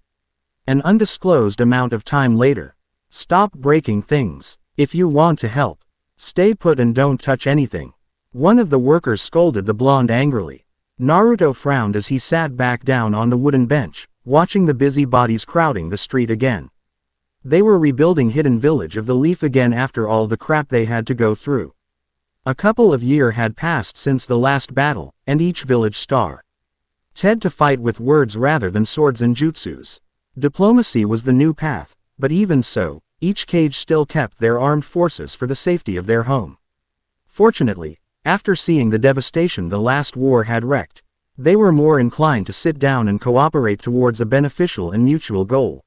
S1: An undisclosed amount of time later. Stop breaking things. If you want to help, stay put and don't touch anything. One of the workers scolded the blonde angrily. Naruto frowned as he sat back down on the wooden bench, watching the busy bodies crowding the street again. They were rebuilding Hidden Village of the Leaf again after all the crap they had to go through. A couple of years had passed since the last battle, and each village started to fight with words rather than swords and jutsus. Diplomacy was the new path, but even so, each cage still kept their armed forces for the safety of their home. Fortunately, after seeing the devastation the last war had wreaked, they were more inclined to sit down and cooperate towards a beneficial and mutual goal.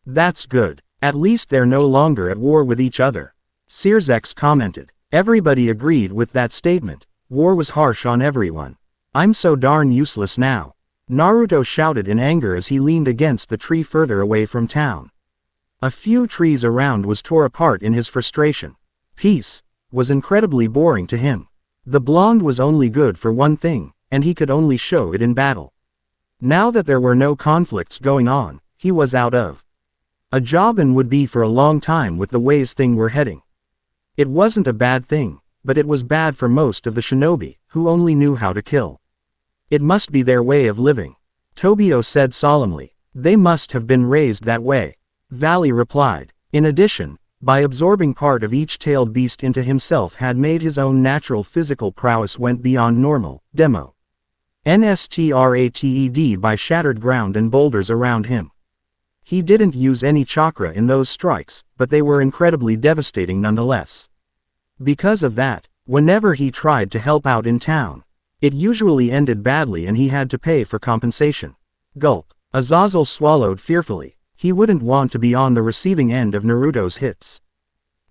S1: That's good. At least they're no longer at war with each other. Sirzex commented. Everybody agreed with that statement. War was harsh on everyone. I'm so darn useless now. Naruto shouted in anger as he leaned against the tree further away from town. A few trees around was tore apart in his frustration. Peace was incredibly boring to him. The blonde was only good for one thing, and he could only show it in battle. Now that there were no conflicts going on, he was out of a job and would be for a long time with the ways things were heading. It wasn't a bad thing, but it was bad for most of the shinobi, who only knew how to kill. It must be their way of living. Tobio said solemnly. They must have been raised that way. Valley replied. In addition, by absorbing part of each tailed beast into himself had made his own natural physical prowess went beyond normal, demo. Nstrated by shattered ground and boulders around him. He didn't use any chakra in those strikes, but they were incredibly devastating nonetheless. Because of that, whenever he tried to help out in town, it usually ended badly and he had to pay for compensation. Gulp. Azazel swallowed fearfully. He wouldn't want to be on the receiving end of Naruto's hits.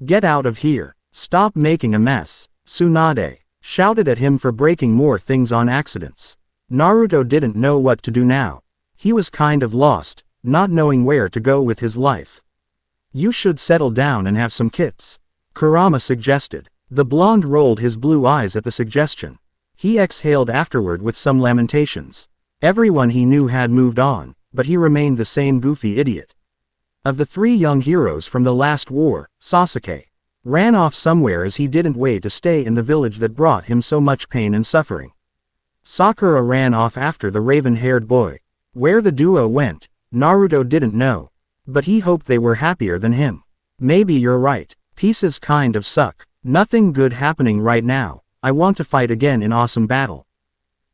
S1: Get out of here. Stop making a mess. Tsunade shouted at him for breaking more things on accidents. Naruto didn't know what to do now. He was kind of lost, not knowing where to go with his life. You should settle down and have some kits, Kurama suggested. The blonde rolled his blue eyes at the suggestion. He exhaled afterward with some lamentations. Everyone he knew had moved on, but he remained the same goofy idiot. Of the three young heroes from the last war, Sasuke ran off somewhere as he didn't wait to stay in the village that brought him so much pain and suffering. Sakura ran off after the raven-haired boy. Where the duo went, Naruto didn't know, but he hoped they were happier than him. Maybe you're right, pieces kind of suck. Nothing good happening right now. I want to fight again in awesome battle.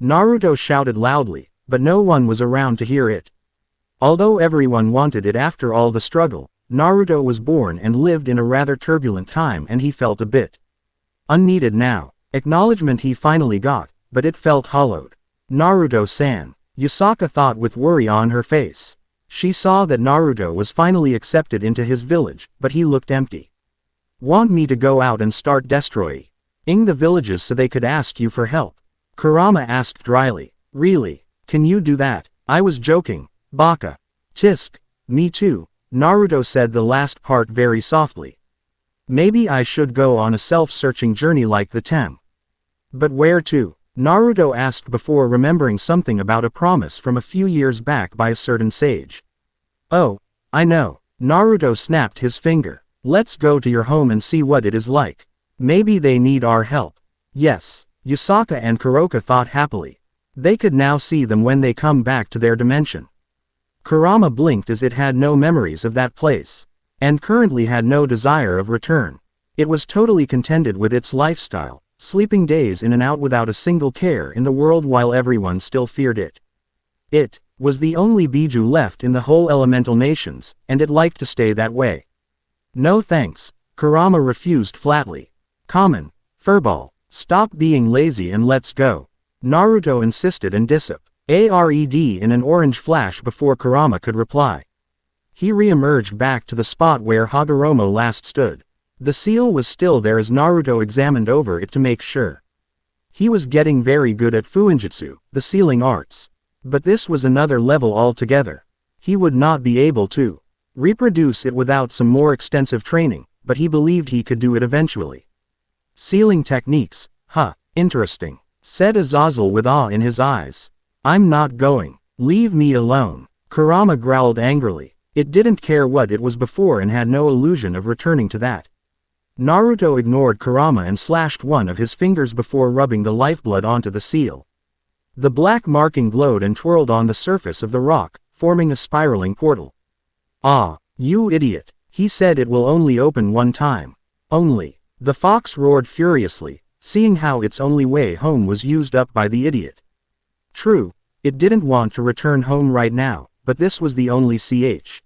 S1: Naruto shouted loudly, but no one was around to hear it. Although everyone wanted it after all the struggle, Naruto was born and lived in a rather turbulent time and he felt a bit unneeded now. Acknowledgement he finally got, but it felt hollowed. Naruto-san, Yasaka thought with worry on her face. She saw that Naruto was finally accepted into his village, but he looked empty. Want me to go out and start destroying the villages so they could ask you for help? Kurama asked dryly. Really? Can you do that? I was joking. Baka. Tisk. Me too. Naruto said the last part very softly. Maybe I should go on a self-searching journey like the Tem. But where to? Naruto asked before remembering something about a promise from a few years back by a certain sage. Oh, I know. Naruto snapped his finger. Let's go to your home and see what it is like. Maybe they need our help. Yes, Yasaka and Kuroka thought happily. They could now see them when they come back to their dimension. Kurama blinked as it had no memories of that place, and currently had no desire of return. It was totally contented with its lifestyle, sleeping days in and out without a single care in the world while everyone still feared it. It was the only Biju left in the whole elemental nations, and it liked to stay that way. No thanks, Kurama refused flatly. Common, furball, stop being lazy and let's go. Naruto insisted and disappeared in an orange flash before Kurama could reply. He re-emerged back to the spot where Hagoromo last stood. The seal was still there as Naruto examined over it to make sure. He was getting very good at Fuinjutsu, the sealing arts. But this was another level altogether. He would not be able to reproduce it without some more extensive training, but he believed he could do it eventually. Sealing techniques, interesting, said Azazel with awe in his eyes. I'm not going. Leave me alone. Kurama growled angrily. It didn't care what it was before and had no illusion of returning to that. Naruto ignored Kurama and slashed one of his fingers before rubbing the lifeblood onto the seal. The black marking glowed and twirled on the surface of the rock, forming a spiraling portal. Ah, you idiot. He said it will only open one time. Only. The fox roared furiously, seeing how its only way home was used up by the idiot. True, it didn't want to return home right now, but this was the only chance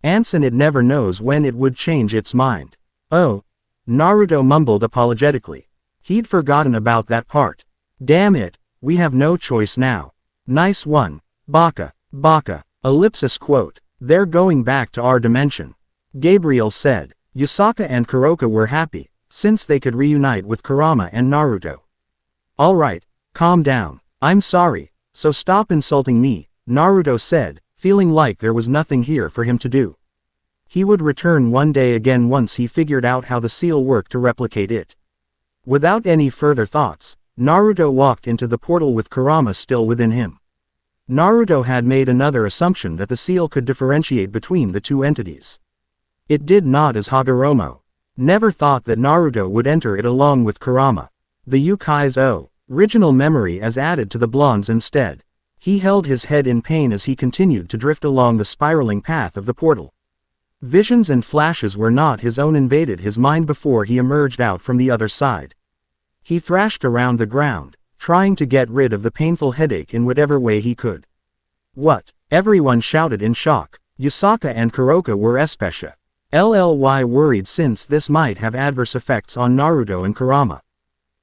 S1: and it never knows when it would change its mind. Oh. Naruto mumbled apologetically. He'd forgotten about that part. Damn it, we have no choice now. Nice one, Baka. Ellipsis quote. They're going back to our dimension. Gabriel said. Yasaka and Kuroka were happy, since they could reunite with Kurama and Naruto. Alright, calm down. I'm sorry, so stop insulting me, Naruto said, feeling like there was nothing here for him to do. He would return one day again once he figured out how the seal worked to replicate it. Without any further thoughts, Naruto walked into the portal with Kurama still within him. Naruto had made another assumption that the seal could differentiate between the two entities. It did not as Hagoromo. Never thought that Naruto would enter it along with Kurama. The Yukai's original memory as added to the blonde's instead. He held his head in pain as he continued to drift along the spiraling path of the portal. Visions and flashes were not his own invaded his mind before he emerged out from the other side. He thrashed around the ground, trying to get rid of the painful headache in whatever way he could. What? Everyone shouted in shock. Yasaka and Kuroka were especially worried since this might have adverse effects on Naruto and Kurama.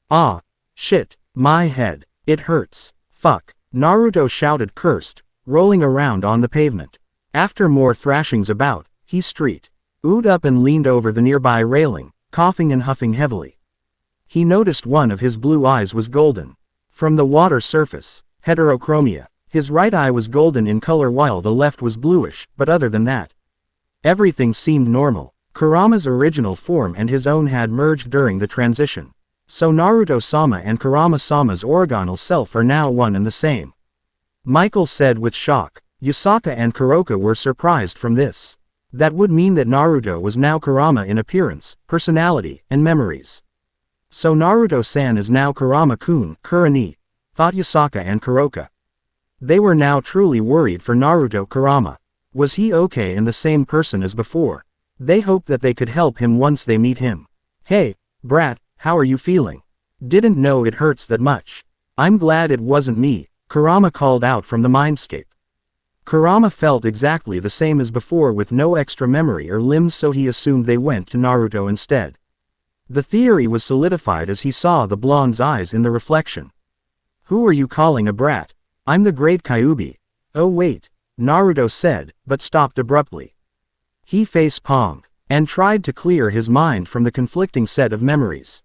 S1: Ah, shit, my head, it hurts, fuck, Naruto shouted cursed, rolling around on the pavement. After more thrashings about, he street-ooed up and leaned over the nearby railing, coughing and huffing heavily. He noticed one of his blue eyes was golden. From the water surface, heterochromia, his right eye was golden in color while the left was bluish, but other than that, everything seemed normal. Kurama's original form and his own had merged during the transition. So Naruto-sama and Kurama-sama's original self are now one and the same. Michael said with shock. Yasaka and Kuroka were surprised from this. That would mean that Naruto was now Kurama in appearance, personality, and memories. So Naruto-san is now Kurama-kun, Kurani, thought Yasaka and Kuroka. They were now truly worried for Naruto-Kurama. Was he okay and the same person as before? They hoped that they could help him once they meet him. Hey, brat, how are you feeling? Didn't know it hurts that much. I'm glad it wasn't me, Kurama called out from the mindscape. Kurama felt exactly the same as before with no extra memory or limbs, so he assumed they went to Naruto instead. The theory was solidified as he saw the blonde's eyes in the reflection. Who are you calling a brat? I'm the great Kyuubi. Oh wait, Naruto said, but stopped abruptly. He face-palmed, and tried to clear his mind from the conflicting set of memories.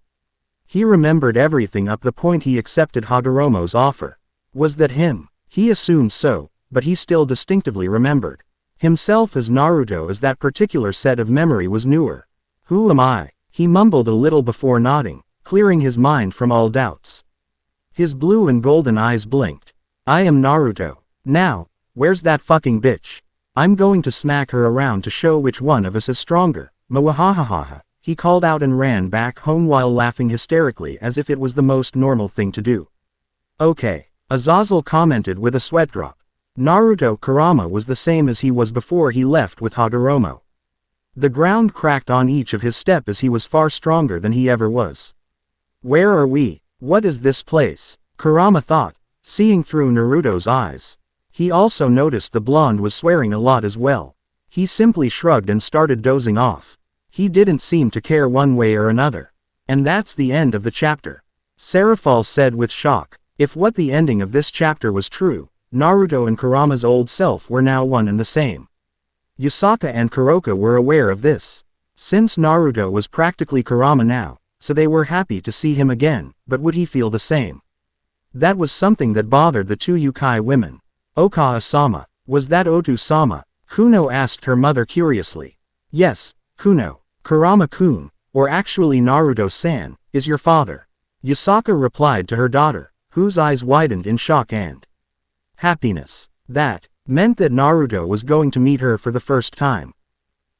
S1: He remembered everything up the point he accepted Hagoromo's offer. Was that him? He assumed so, but he still distinctively remembered himself as Naruto, as that particular set of memory was newer. Who am I? He mumbled a little before nodding, clearing his mind from all doubts. His blue and golden eyes blinked. I am Naruto. Now, where's that fucking bitch? I'm going to smack her around to show which one of us is stronger. Mwahahaha. He called out and ran back home while laughing hysterically as if it was the most normal thing to do. Okay, Azazel commented with a sweat drop. Naruto Kurama was the same as he was before he left with Hagoromo. The ground cracked on each of his steps as he was far stronger than he ever was. Where are we? What is this place? Kurama thought, seeing through Naruto's eyes. He also noticed the blonde was swearing a lot as well. He simply shrugged and started dozing off. He didn't seem to care one way or another. And that's the end of the chapter. Seraphal said with shock. If what the ending of this chapter was true, Naruto and Kurama's old self were now one and the same. Yasaka and Kuroka were aware of this. Since Naruto was practically Kurama now, so they were happy to see him again, but would he feel the same? That was something that bothered the two Yukai women. Okaha-sama, was that Otu-sama? Kuno asked her mother curiously. Yes, Kuno, Kurama-kun, or actually Naruto-san, is your father. Yasaka replied to her daughter, whose eyes widened in shock and happiness. That meant that Naruto was going to meet her for the first time.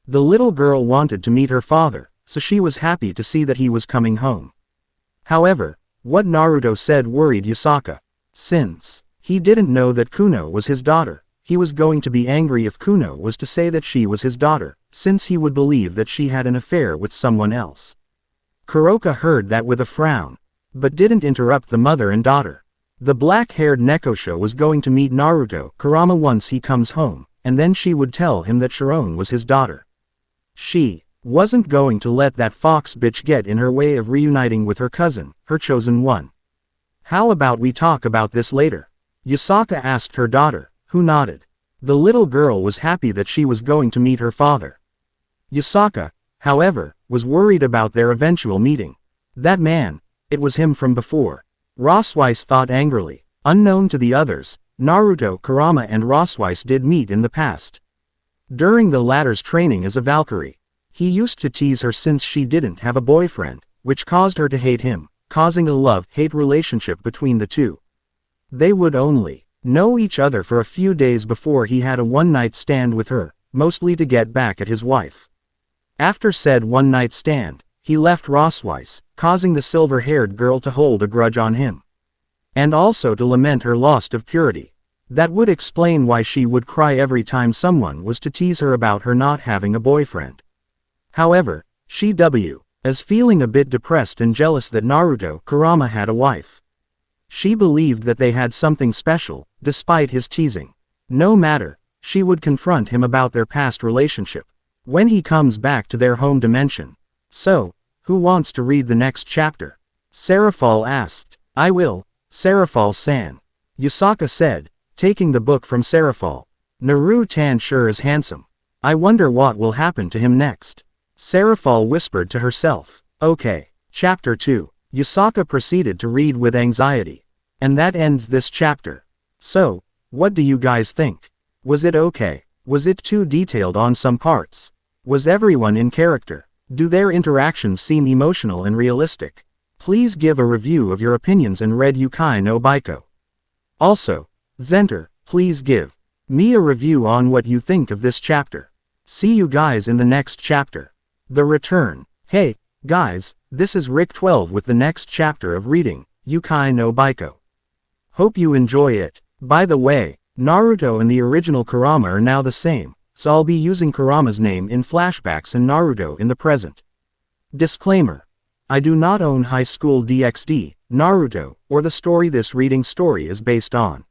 S1: The little girl wanted to meet her father, so she was happy to see that he was coming home. However, what Naruto said worried Yasaka. Since he didn't know that Kuno was his daughter, he was going to be angry if Kuno was to say that she was his daughter, since he would believe that she had an affair with someone else. Kuroka heard that with a frown, but didn't interrupt the mother and daughter. The black-haired Nekosho was going to meet Naruto Kurama once he comes home, and then she would tell him that Sharon was his daughter. She wasn't going to let that fox bitch get in her way of reuniting with her cousin, her chosen one. How about we talk about this later? Yasaka asked her daughter, who nodded. The little girl was happy that she was going to meet her father. Yasaka, however, was worried about their eventual meeting. That man, it was him from before. Rosweiss thought angrily. Unknown to the others, Naruto, Kurama and Rosweiss did meet in the past. During the latter's training as a Valkyrie, he used to tease her since she didn't have a boyfriend, which caused her to hate him, causing a love-hate relationship between the two. They would only know each other for a few days before he had a one-night stand with her, mostly to get back at his wife. After said one-night stand, he left Rosweiss, causing the silver-haired girl to hold a grudge on him. And also to lament her loss of purity. That would explain why she would cry every time someone was to tease her about her not having a boyfriend. However, she was feeling a bit depressed and jealous that Naruto Kurama had a wife. She believed that they had something special, despite his teasing. No matter, she would confront him about their past relationship when he comes back to their home dimension. So, who wants to read the next chapter? Serafal asked. I will, Serafal-san. Yasaka said, taking the book from Serafal. Naruto sure is handsome. I wonder what will happen to him next. Serafal whispered to herself. Okay. Chapter 2. Yasaka proceeded to read with anxiety. And that ends this chapter. So, what do you guys think? Was it okay? Was it too detailed on some parts? Was everyone in character? Do their interactions seem emotional and realistic? Please give a review of your opinions and read Yukai no Baiko. Also, Zenter, please give me a review on what you think of this chapter. See you guys in the next chapter. The Return. Hey, guys, this is Rick12 with the next chapter of reading Yukai no Baiko. Hope you enjoy it. By the way, Naruto and the original Kurama are now the same, so I'll be using Kurama's name in Flashbacks and Naruto in the present. Disclaimer. I do not own High School DXD, Naruto, or the story this reading story is based on.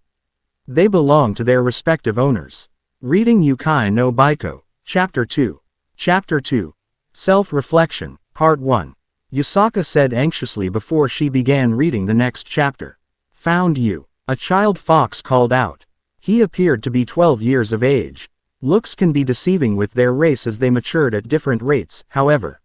S1: They belong to their respective owners. Reading Yukai no Baiko, Chapter 2. Chapter 2. Self-Reflection, Part 1. Yasaka said anxiously before she began reading the next chapter. Found you. A child fox called out. He appeared to be 12 years of age. Looks can be deceiving with their race as they matured at different rates, however.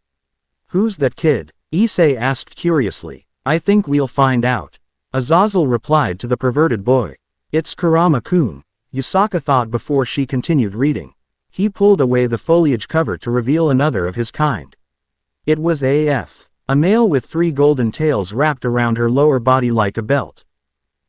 S1: Who's that kid? Issei asked curiously. I think we'll find out. Azazel replied to the perverted boy. It's Kurama-kun, Yasaka thought before she continued reading. He pulled away the foliage cover to reveal another of his kind. It was AF, a male with 3 golden tails wrapped around her lower body like a belt.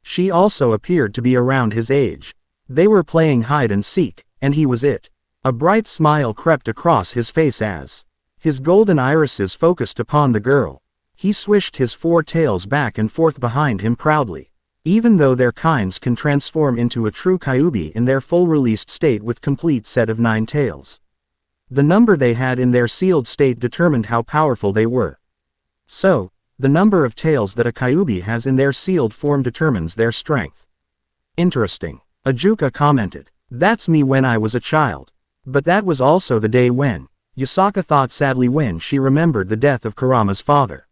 S1: She also appeared to be around his age. They were playing hide and seek, and he was it. A bright smile crept across his face as his golden irises focused upon the girl. He swished his 4 tails back and forth behind him proudly. Even though their kinds can transform into a true Kyuubi in their full-released state with complete set of 9 tails. The number they had in their sealed state determined how powerful they were. So, the number of tails that a Kyuubi has in their sealed form determines their strength. Interesting. Ajuka commented. That's me when I was a child. But that was also the day when, Yasaka thought sadly when she remembered the death of Kurama's father.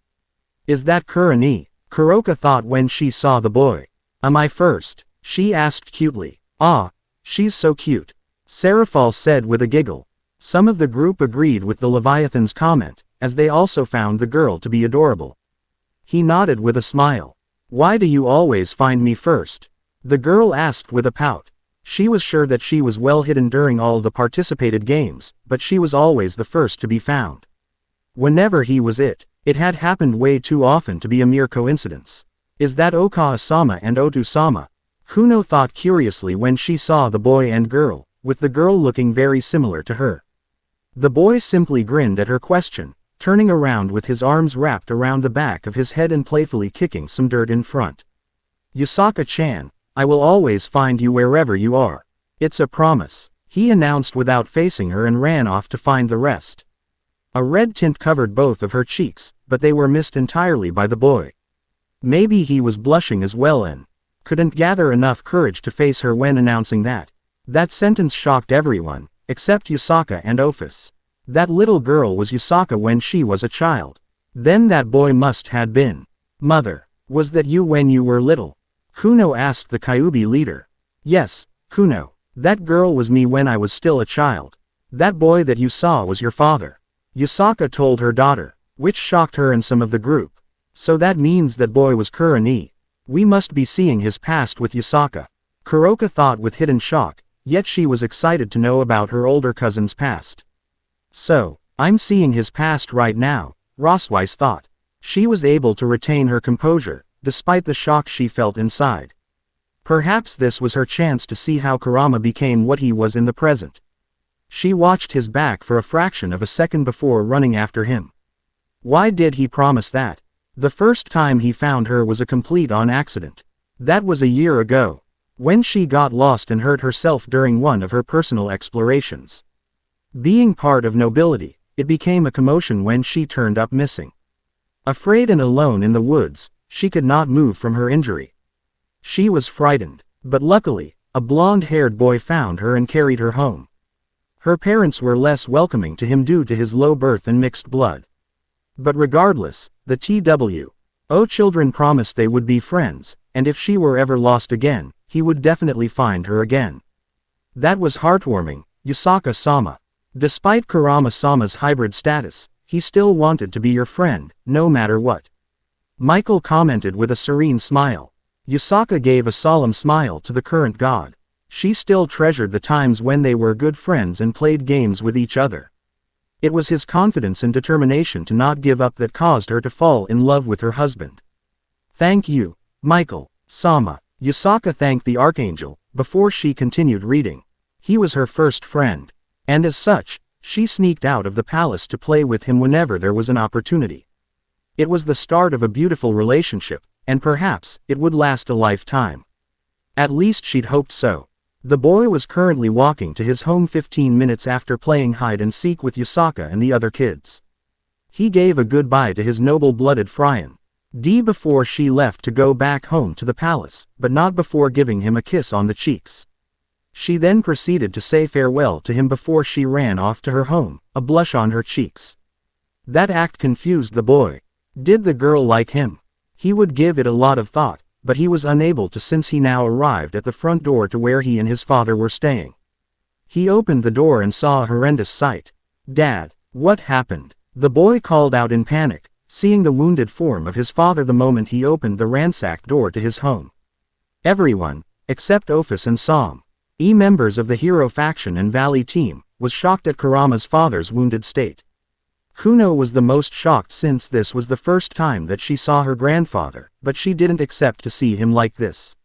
S1: Is that Kurani? Kuroka thought when she saw the boy. Am I first? She asked cutely. Ah, she's so cute. Serafal said with a giggle. Some of the group agreed with the Leviathan's comment, as they also found the girl to be adorable. He nodded with a smile. Why do you always find me first? The girl asked with a pout. She was sure that she was well hidden during all the participated games, but she was always the first to be found. Whenever he was it had happened way too often to be a mere coincidence. Is that Okawa-sama and Otu-sama? Kuno thought curiously when she saw the boy and girl, with the girl looking very similar to her. The boy simply grinned at her question, turning around with his arms wrapped around the back of his head and playfully kicking some dirt in front. Yasaka-chan, I will always find you wherever you are. It's a promise, he announced without facing her and ran off to find the rest. A red tint covered both of her cheeks, but they were missed entirely by the boy. Maybe he was blushing as well and couldn't gather enough courage to face her when announcing that. That sentence shocked everyone, except Yasaka and Office. That little girl was Yasaka when she was a child. Then that boy must had been. Mother, was that you when you were little? Kuno asked the Kyuubi leader. Yes, Kuno. That girl was me when I was still a child. That boy that you saw was your father. Yasaka told her daughter, which shocked her and some of the group. So that means that boy was Kurani. We must be seeing his past with Yasaka. Kuroka thought with hidden shock, yet she was excited to know about her older cousin's past. So, I'm seeing his past right now, Rosweiss thought. She was able to retain her composure, despite the shock she felt inside. Perhaps this was her chance to see how Kurama became what he was in the present. She watched his back for a fraction of a second before running after him. Why did he promise that? The first time he found her was a complete on accident. That was a year ago. When she got lost and hurt herself during one of her personal explorations. Being part of nobility, it became a commotion when she turned up missing. Afraid and alone in the woods, she could not move from her injury. She was frightened, but luckily, a blonde-haired boy found her and carried her home. Her parents were less welcoming to him due to his low birth and mixed blood. But regardless, the TWO children promised they would be friends, and if she were ever lost again, he would definitely find her again. That was heartwarming, Yasaka-sama. Despite Kurama-sama's hybrid status, he still wanted to be your friend, no matter what. Michael commented with a serene smile. Yasaka gave a solemn smile to the current god. She still treasured the times when they were good friends and played games with each other. It was his confidence and determination to not give up that caused her to fall in love with her husband. Thank you, Michael-sama. Yasaka thanked the archangel, before she continued reading. He was her first friend. And as such, she sneaked out of the palace to play with him whenever there was an opportunity. It was the start of a beautiful relationship, and perhaps, it would last a lifetime. At least she'd hoped so. The boy was currently walking to his home 15 minutes after playing hide-and-seek with Yasaka and the other kids. He gave a goodbye to his noble-blooded Frian before she left to go back home to the palace, but not before giving him a kiss on the cheeks. She then proceeded to say farewell to him before she ran off to her home, a blush on her cheeks. That act confused the boy. Did the girl like him? He would give it a lot of thought, but he was unable to since he now arrived at the front door to where he and his father were staying. He opened the door and saw a horrendous sight. Dad, what happened? The boy called out in panic, seeing the wounded form of his father the moment he opened the ransacked door to his home. Everyone, except Ophis and Som, members of the hero faction and Valley team, was shocked at Kurama's father's wounded state. Kuno was the most shocked since this was the first time that she saw her grandfather, but she didn't accept to see him like this.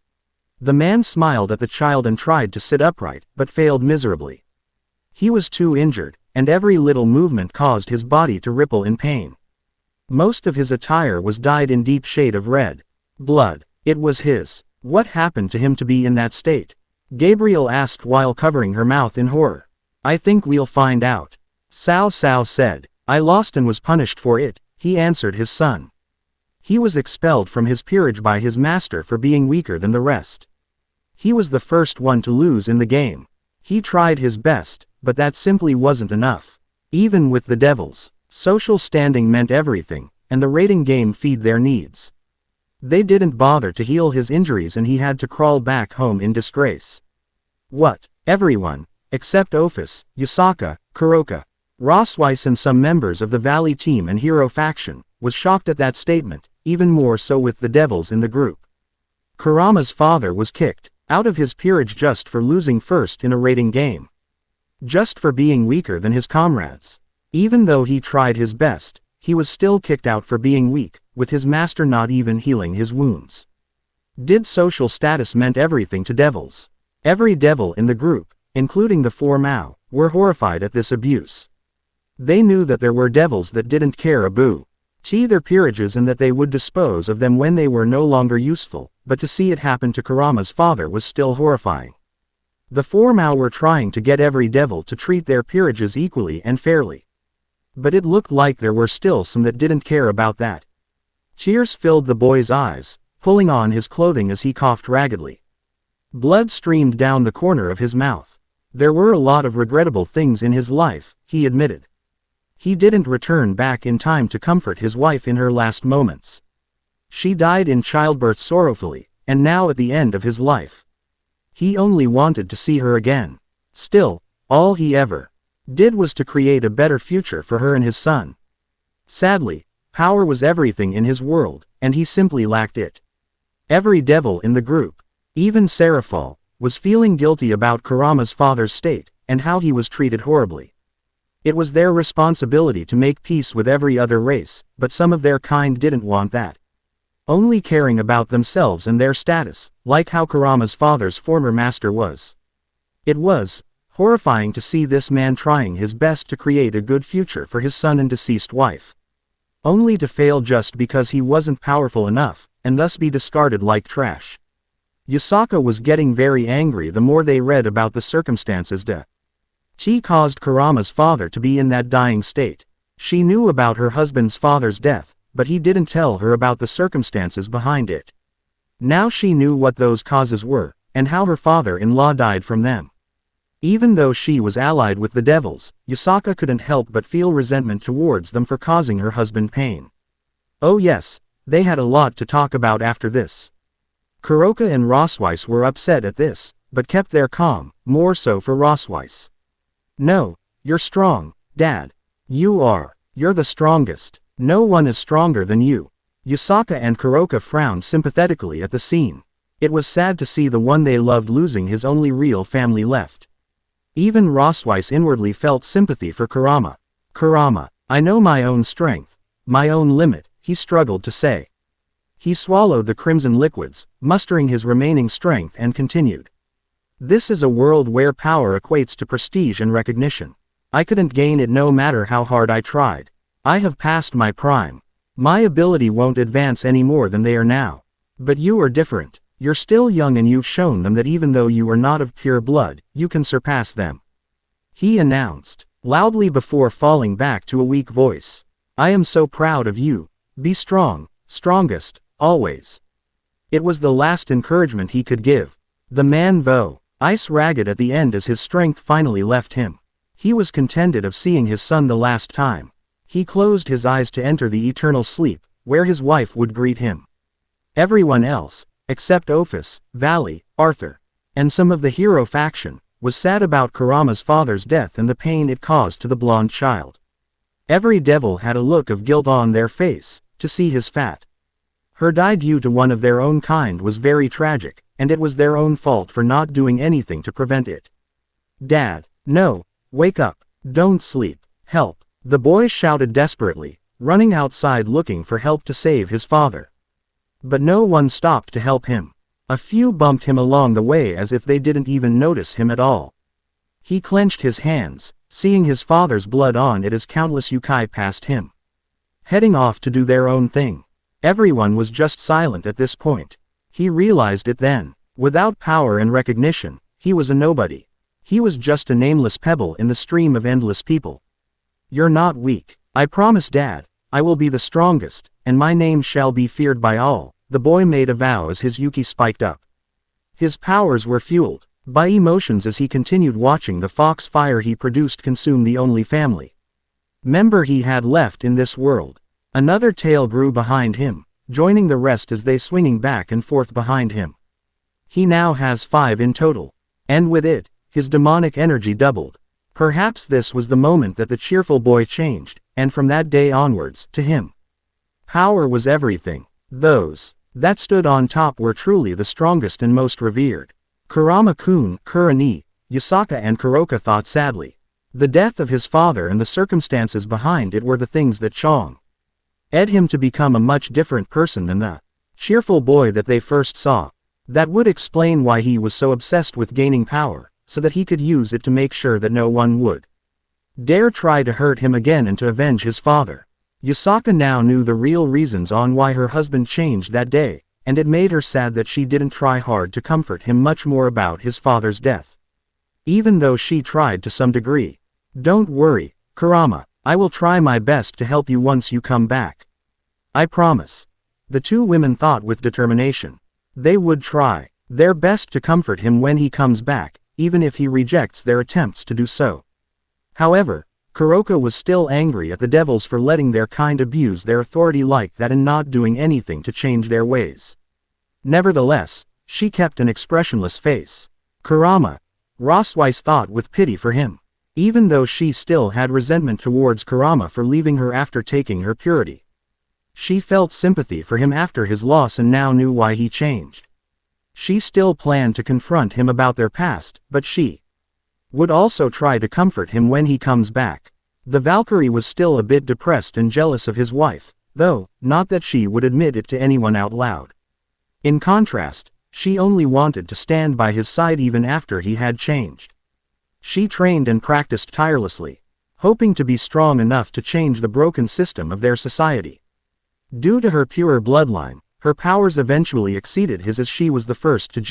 S1: The man smiled at the child and tried to sit upright, but failed miserably. He was too injured, and every little movement caused his body to ripple in pain. Most of his attire was dyed in deep shade of red. Blood. It was his. What happened to him to be in that state? Gabriel asked while covering her mouth in horror. I think we'll find out. Cao Cao said. I lost and was punished for it, he answered his son. He was expelled from his peerage by his master for being weaker than the rest. He was the first one to lose in the game. He tried his best, but that simply wasn't enough. Even with the devils, social standing meant everything, and the raiding game feed their needs. They didn't bother to heal his injuries and he had to crawl back home in disgrace. What? Everyone, except Ophis, Yasaka, Kuroka, Rossweiss and some members of the Valley team and hero faction, was shocked at that statement, even more so with the devils in the group. Kurama's father was kicked out of his peerage just for losing first in a raiding game. Just for being weaker than his comrades. Even though he tried his best, he was still kicked out for being weak, with his master not even healing his wounds. Did social status meant everything to devils? Every devil in the group, including the 4 Mao, were horrified at this abuse. They knew that there were devils that didn't care a boo to their peerages and that they would dispose of them when they were no longer useful, but to see it happen to Kurama's father was still horrifying. The 4 Mao were trying to get every devil to treat their peerages equally and fairly. But it looked like there were still some that didn't care about that. Tears filled the boy's eyes, pulling on his clothing as he coughed raggedly. Blood streamed down the corner of his mouth. There were a lot of regrettable things in his life, he admitted. He didn't return back in time to comfort his wife in her last moments. She died in childbirth sorrowfully, and now at the end of his life. He only wanted to see her again. Still, all he ever did was to create a better future for her and his son. Sadly, power was everything in his world, and he simply lacked it. Every devil in the group, even Seraphal, was feeling guilty about Kurama's father's state, and how he was treated horribly. It was their responsibility to make peace with every other race, but some of their kind didn't want that. Only caring about themselves and their status, like how Kurama's father's former master was. It was horrifying to see this man trying his best to create a good future for his son and deceased wife. Only to fail just because he wasn't powerful enough, and thus be discarded like trash. Yasaka was getting very angry the more they read about the circumstances that caused Kurama's father to be in that dying state. She knew about her husband's father's death, but he didn't tell her about the circumstances behind it. Now she knew what those causes were, and how her father-in-law died from them. Even though she was allied with the devils, Yasaka couldn't help but feel resentment towards them for causing her husband pain. Oh yes, they had a lot to talk about after this. Kuroka and Rosweiss were upset at this, but kept their calm, more so for Rosweiss. No, you're strong, Dad. You're the strongest. No one is stronger than you. Yasaka and Kuroka frowned sympathetically at the scene. It was sad to see the one they loved losing his only real family left. Even Rosweiss inwardly felt sympathy for Kurama. Kurama, I know my own strength, my own limit, he struggled to say. He swallowed the crimson liquids, mustering his remaining strength and continued. This is a world where power equates to prestige and recognition. I couldn't gain it no matter how hard I tried. I have passed my prime. My ability won't advance any more than they are now. But you are different. You're still young and you've shown them that even though you are not of pure blood, you can surpass them. He announced, loudly before falling back to a weak voice. I am so proud of you. Be strong, strongest, always. It was the last encouragement he could give. The man though, ice ragged at the end as his strength finally left him. He was contented of seeing his son the last time. He closed his eyes to enter the eternal sleep, where his wife would greet him. Everyone else, except Ophis, Valley, Arthur, and some of the hero faction, was sad about Kurama's father's death and the pain it caused to the blonde child. Every devil had a look of guilt on their face, to see his fate. Her die due to one of their own kind was very tragic, and it was their own fault for not doing anything to prevent it. Dad, no, wake up, don't sleep, help, the boy shouted desperately, running outside looking for help to save his father. But no one stopped to help him. A few bumped him along the way as if they didn't even notice him at all. He clenched his hands, seeing his father's blood on it as countless yokai passed him, heading off to do their own thing. Everyone was just silent at this point. He realized it then. Without power and recognition, he was a nobody. He was just a nameless pebble in the stream of endless people. You're not weak. I promise, Dad, I will be the strongest, and my name shall be feared by all, the boy made a vow as his yuki spiked up. His powers were fueled by emotions as he continued watching the fox fire he produced consume the only family member he had left in this world. Another tail grew behind him, joining the rest as they swinging back and forth behind him. He now has 5 in total. And with it, his demonic energy doubled. Perhaps this was the moment that the cheerful boy changed, and from that day onwards, to him, power was everything. Those that stood on top were truly the strongest and most revered. Kurama-kun, Kurani, Yasaka and Kuroka thought sadly. The death of his father and the circumstances behind it were the things that led him to become a much different person than the cheerful boy that they first saw. That would explain why he was so obsessed with gaining power, so that he could use it to make sure that no one would dare try to hurt him again and to avenge his father. Yasaka now knew the real reasons on why her husband changed that day, and it made her sad that she didn't try hard to comfort him much more about his father's death. Even though she tried to some degree. Don't worry, Kurama, I will try my best to help you once you come back. I promise. The two women thought with determination. They would try their best to comfort him when he comes back, even if he rejects their attempts to do so. However, Kuroka was still angry at the devils for letting their kind abuse their authority like that and not doing anything to change their ways. Nevertheless, she kept an expressionless face. Kurama, Rosweiss thought with pity for him. Even though she still had resentment towards Kurama for leaving her after taking her purity. She felt sympathy for him after his loss and now knew why he changed. She still planned to confront him about their past, but she would also try to comfort him when he comes back. The Valkyrie was still a bit depressed and jealous of his wife, though, not that she would admit it to anyone out loud. In contrast, she only wanted to stand by his side even after he had changed. She trained and practiced tirelessly, hoping to be strong enough to change the broken system of their society. Due to her pure bloodline, Her powers eventually exceeded his as she was the first to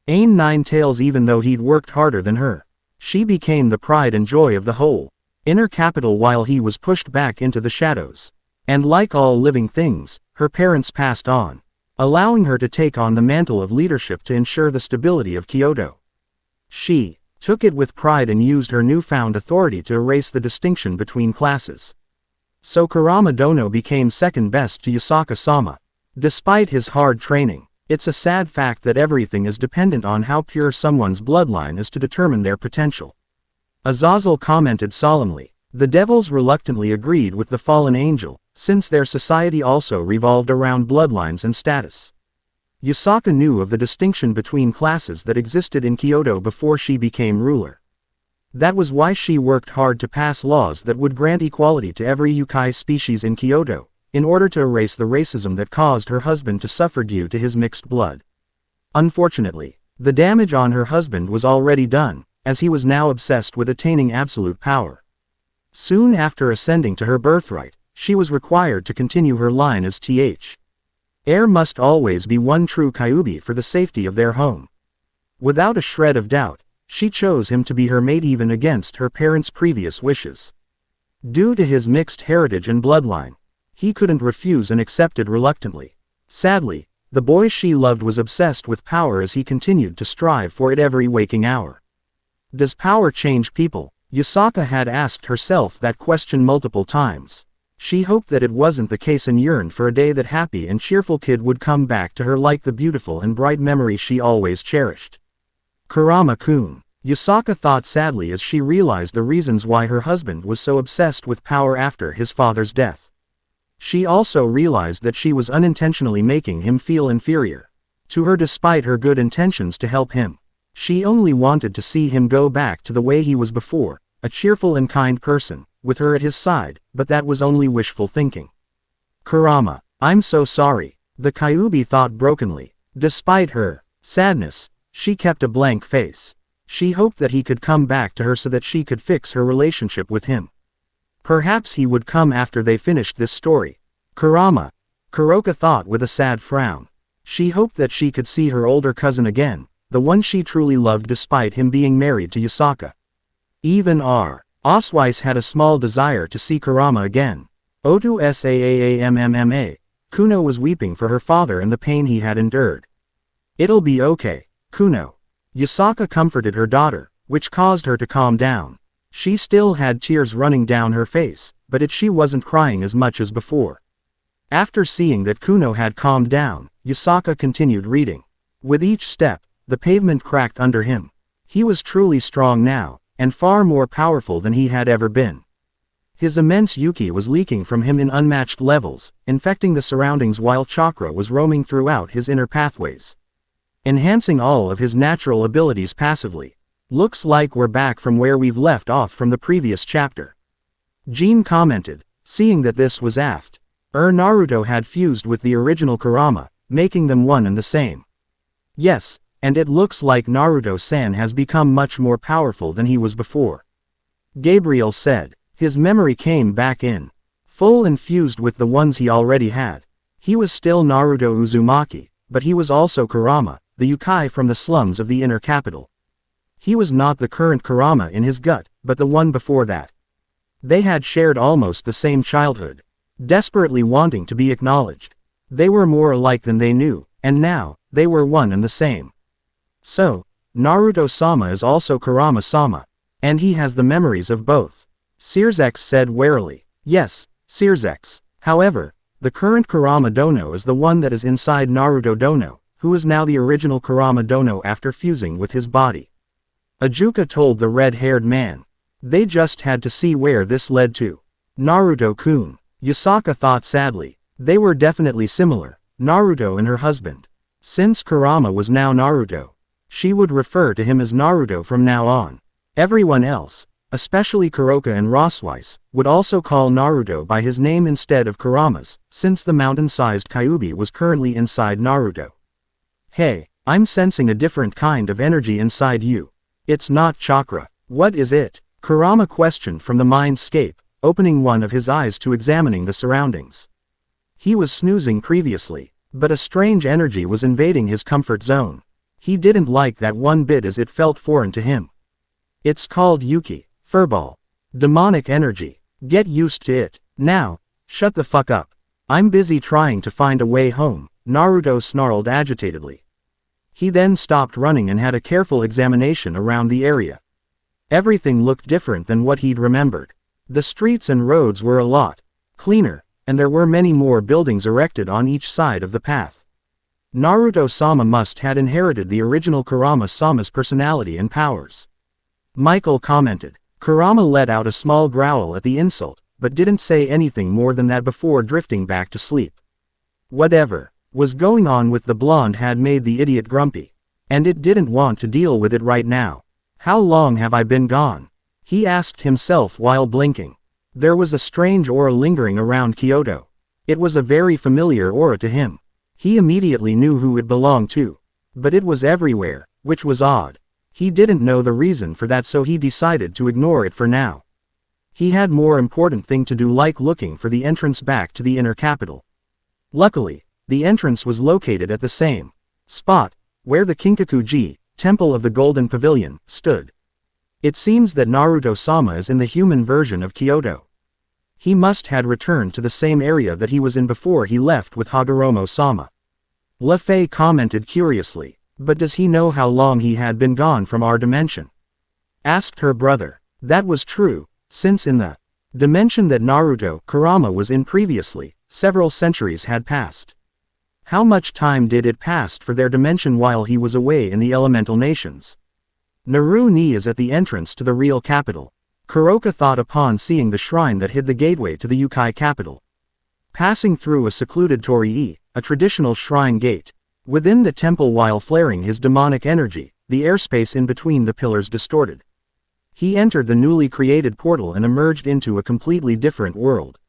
S1: gain 9 tails even though he'd worked harder than her. She became the pride and joy of the whole inner capital while he was pushed back into the shadows. And like all living things, her parents passed on, allowing her to take on the mantle of leadership to ensure the stability of Kyoto. She took it with pride and used her newfound authority to erase the distinction between classes. So Kurama Dono became second best to Yasaka-sama. Despite his hard training, it's a sad fact that everything is dependent on how pure someone's bloodline is to determine their potential. Azazel commented solemnly. The devils reluctantly agreed with the fallen angel, since their society also revolved around bloodlines and status. Yasaka knew of the distinction between classes that existed in Kyoto before she became ruler. That was why she worked hard to pass laws that would grant equality to every yokai species in Kyoto, in order to erase the racism that caused her husband to suffer due to his mixed blood. Unfortunately, the damage on her husband was already done, as he was now obsessed with attaining absolute power. Soon after ascending to her birthright, she was required to continue her line as heir must always be one true Kyuubi for the safety of their home. Without a shred of doubt, she chose him to be her mate even against her parents' previous wishes. Due to his mixed heritage and bloodline, he couldn't refuse and accepted reluctantly. Sadly, the boy she loved was obsessed with power as he continued to strive for it every waking hour. Does power change people? Yasaka had asked herself that question multiple times. She hoped that it wasn't the case and yearned for a day that happy and cheerful kid would come back to her like the beautiful and bright memory she always cherished. Kurama-kun. Yasaka thought sadly as she realized the reasons why her husband was so obsessed with power after his father's death. She also realized that she was unintentionally making him feel inferior to her despite her good intentions to help him. She only wanted to see him go back to the way he was before, a cheerful and kind person, with her at his side, but that was only wishful thinking. Kurama, I'm so sorry, the Kyuubi thought brokenly. Despite her sadness, she kept a blank face. She hoped that he could come back to her so that she could fix her relationship with him. Perhaps he would come after they finished this story. Kurama, Kuroka thought with a sad frown. She hoped that she could see her older cousin again, the one she truly loved despite him being married to Yasaka. Even Osweiss had a small desire to see Kurama again. Otu Saamma. Kuno was weeping for her father and the pain he had endured. It'll be okay, Kuno. Yasaka comforted her daughter, which caused her to calm down. She still had tears running down her face, but she wasn't crying as much as before. After seeing that Kuno had calmed down, Yasaka continued reading. With each step, the pavement cracked under him. He was truly strong now, and far more powerful than he had ever been. His immense Yuki was leaking from him in unmatched levels, infecting the surroundings while chakra was roaming throughout his inner pathways, enhancing all of his natural abilities passively. Looks like we're back from where we've left off from the previous chapter. Jean commented, seeing that this was after Naruto had fused with the original Kurama, making them one and the same. Yes, and it looks like Naruto-san has become much more powerful than he was before. Gabriel said. His memory came back in full and fused with the ones he already had. He was still Naruto Uzumaki, but he was also Kurama, the yokai from the slums of the inner capital. He was not the current Kurama in his gut, but the one before that. They had shared almost the same childhood, desperately wanting to be acknowledged. They were more alike than they knew, and now, they were one and the same. So, Naruto-sama is also Kurama-sama, and he has the memories of both. Searzex said warily. Yes, Searzex. However, the current Kurama Dono is the one that is inside Naruto Dono, who is now the original Kurama Dono after fusing with his body. Ajuka told the red-haired man. They just had to see where this led to. Naruto-kun. Yasaka thought sadly. They were definitely similar, Naruto and her husband. Since Kurama was now Naruto, she would refer to him as Naruto from now on. Everyone else, especially Kuroka and Osweiss, would also call Naruto by his name instead of Kurama's, since the mountain-sized Kyuubi was currently inside Naruto. Hey, I'm sensing a different kind of energy inside you. It's not chakra. What is it? Kurama questioned from the mindscape, opening one of his eyes to examining the surroundings. He was snoozing previously, But a strange energy was invading his comfort zone. He didn't like that one bit as it felt foreign to him. It's called Yuki, furball. Demonic energy. Get used to it. Now, shut the fuck up. I'm busy trying to find a way home, Naruto snarled agitatedly. He then stopped running and had a careful examination around the area. Everything looked different than what he'd remembered. The streets and roads were a lot cleaner, and there were many more buildings erected on each side of the path. Naruto-sama must had inherited the original Kurama-sama's personality and powers. Michael commented. Kurama let out a small growl at the insult, but didn't say anything more than that before drifting back to sleep. Whatever was going on with the blonde had made the idiot grumpy, and it didn't want to deal with it right now. How long have I been gone? He asked himself while blinking. There was a strange aura lingering around Kyoto. It was a very familiar aura to him. He immediately knew who it belonged to. But it was everywhere, which was odd. He didn't know the reason for that, so he decided to ignore it for now. He had more important thing to do, like looking for the entrance back to the inner capital. Luckily, the entrance was located at the same spot where the Kinkaku-ji, Temple of the Golden Pavilion, stood. It seems that Naruto-sama is in the human version of Kyoto. He must had returned to the same area that he was in before he left with Hagoromo-sama. Lefei commented curiously. But does he know how long he had been gone from our dimension? Asked her brother. That was true, since in the dimension that Naruto-Kurama was in previously, several centuries had passed. How much time did it pass for their dimension while he was away in the elemental nations? Naru-ni is at the entrance to the real capital. Kuroka thought upon seeing the shrine that hid the gateway to the Yukai capital. Passing through a secluded torii, a traditional shrine gate. Within the temple, while flaring his demonic energy, the airspace in between the pillars distorted. He entered the newly created portal and emerged into a completely different world.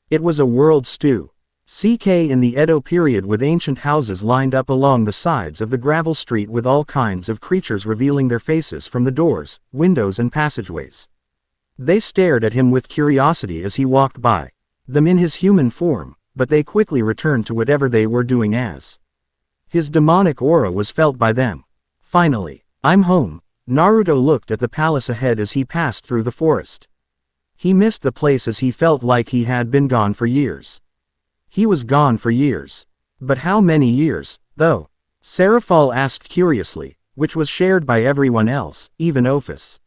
S1: It was a world stew. CK in the Edo period, with ancient houses lined up along the sides of the gravel street with all kinds of creatures revealing their faces from the doors, windows and passageways. They stared at him with curiosity as he walked by, them in his human form, but they quickly returned to whatever they were doing as. His demonic aura was felt by them. Finally, I'm home. Naruto looked at the palace ahead as he passed through the forest. He missed the place as he felt like he had been gone for years. He was gone for years. But how many years, though? Seraphal asked curiously, which was shared by everyone else, even Ophis.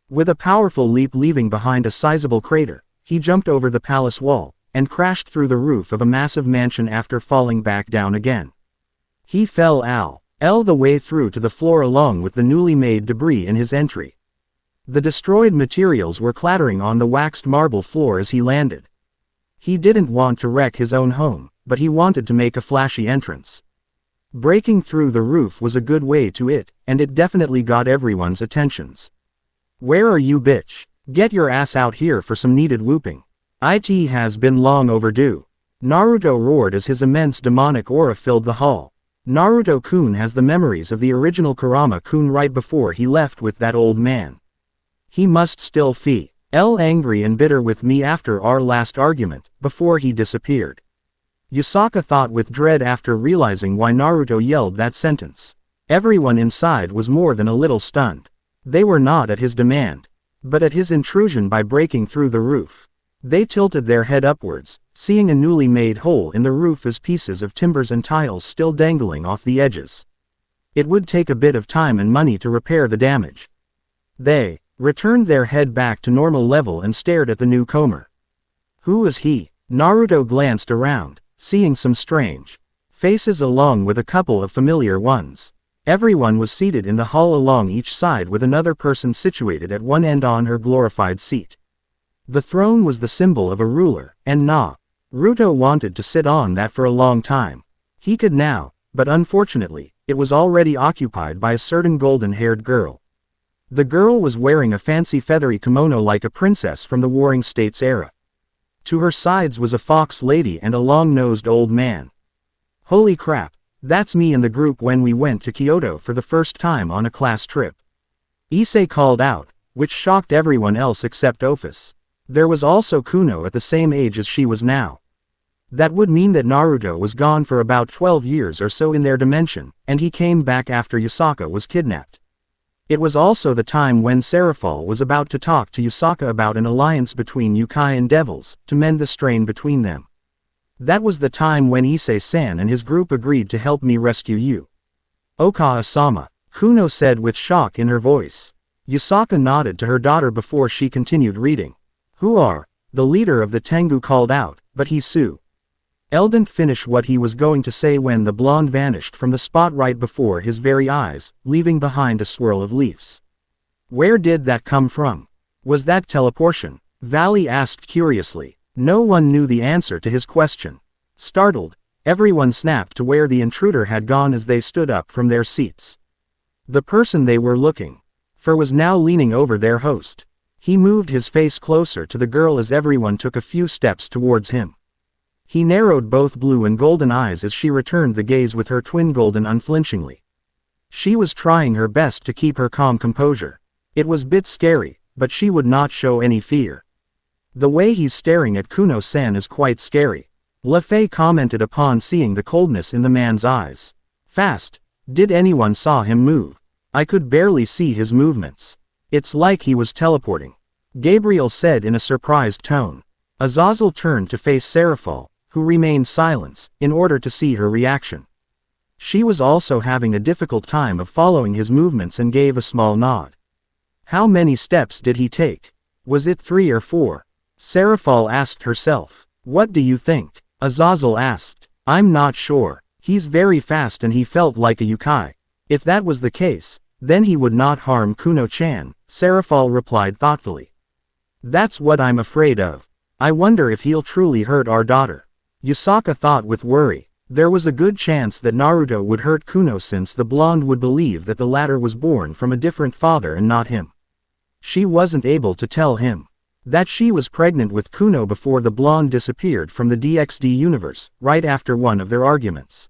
S1: With a powerful leap leaving behind a sizable crater, he jumped over the palace wall, and crashed through the roof of a massive mansion after falling back down again. He fell the way through to the floor along with the newly made debris in his entry. The destroyed materials were clattering on the waxed marble floor as he landed. He didn't want to wreck his own home, but he wanted to make a flashy entrance. Breaking through the roof was a good way to it, and it definitely got everyone's attentions. Where are you, bitch? Get your ass out here for some needed whooping. It has been long overdue. Naruto roared as his immense demonic aura filled the hall. Naruto-kun has the memories of the original Kurama-kun right before he left with that old man. He must still feel angry and bitter with me after our last argument, before he disappeared. Yasaka thought with dread after realizing why Naruto yelled that sentence. Everyone inside was more than a little stunned. They were not at his demand, but at his intrusion by breaking through the roof. They tilted their head upwards, seeing a newly made hole in the roof as pieces of timbers and tiles still dangling off the edges. It would take a bit of time and money to repair the damage. They returned their head back to normal level and stared at the newcomer. Who is he? Naruto glanced around, seeing some strange faces along with a couple of familiar ones. Everyone was seated in the hall along each side with another person situated at one end on her glorified seat. The throne was the symbol of a ruler, and Naruto wanted to sit on that for a long time. He could now, but unfortunately, it was already occupied by a certain golden-haired girl. The girl was wearing a fancy feathery kimono like a princess from the Warring States era. To her sides was a fox lady and a long-nosed old man. Holy crap, that's me and the group when we went to Kyoto for the first time on a class trip. Issei called out, which shocked everyone else except Ophis. There was also Kuno at the same age as she was now. That would mean that Naruto was gone for about 12 years or so in their dimension, and he came back after Yasaka was kidnapped. It was also the time when Serafall was about to talk to Yasaka about an alliance between Yukai and devils, to mend the strain between them. That was the time when Issei-san and his group agreed to help me rescue you. Okawa-sama, Kuno said with shock in her voice. Yasaka nodded to her daughter before she continued reading. Who are? The leader of the Tengu called out, but Hisu. Eldent finished what he was going to say when the blonde vanished from the spot right before his very eyes, leaving behind a swirl of leaves. Where did that come from? Was that teleportation? Valley asked curiously. No one knew the answer to his question. Startled, everyone snapped to where the intruder had gone as they stood up from their seats. The person they were looking for was now leaning over their host. He moved his face closer to the girl as everyone took a few steps towards him. He narrowed both blue and golden eyes as she returned the gaze with her twin golden unflinchingly. She was trying her best to keep her calm composure. It was bit scary, but she would not show any fear. The way he's staring at Kuno-san is quite scary. Lefei commented upon seeing the coldness in the man's eyes. Fast. Did anyone saw him move? I could barely see his movements. It's like he was teleporting. Gabriel said in a surprised tone. Azazel turned to face Serafall, who remained silent, in order to see her reaction. She was also having a difficult time of following his movements and gave a small nod. How many steps did he take? Was it 3 or 4? Serafall asked herself. What do you think? Azazel asked. I'm not sure. He's very fast and he felt like a Yukai. If that was the case, then he would not harm Kuno-chan, Serafall replied thoughtfully. That's what I'm afraid of. I wonder if he'll truly hurt our daughter. Yasaka thought with worry. There was a good chance that Naruto would hurt Kuno since the blonde would believe that the latter was born from a different father and not him. She wasn't able to tell him that she was pregnant with Kuno before the blonde disappeared from the DXD universe, right after one of their arguments.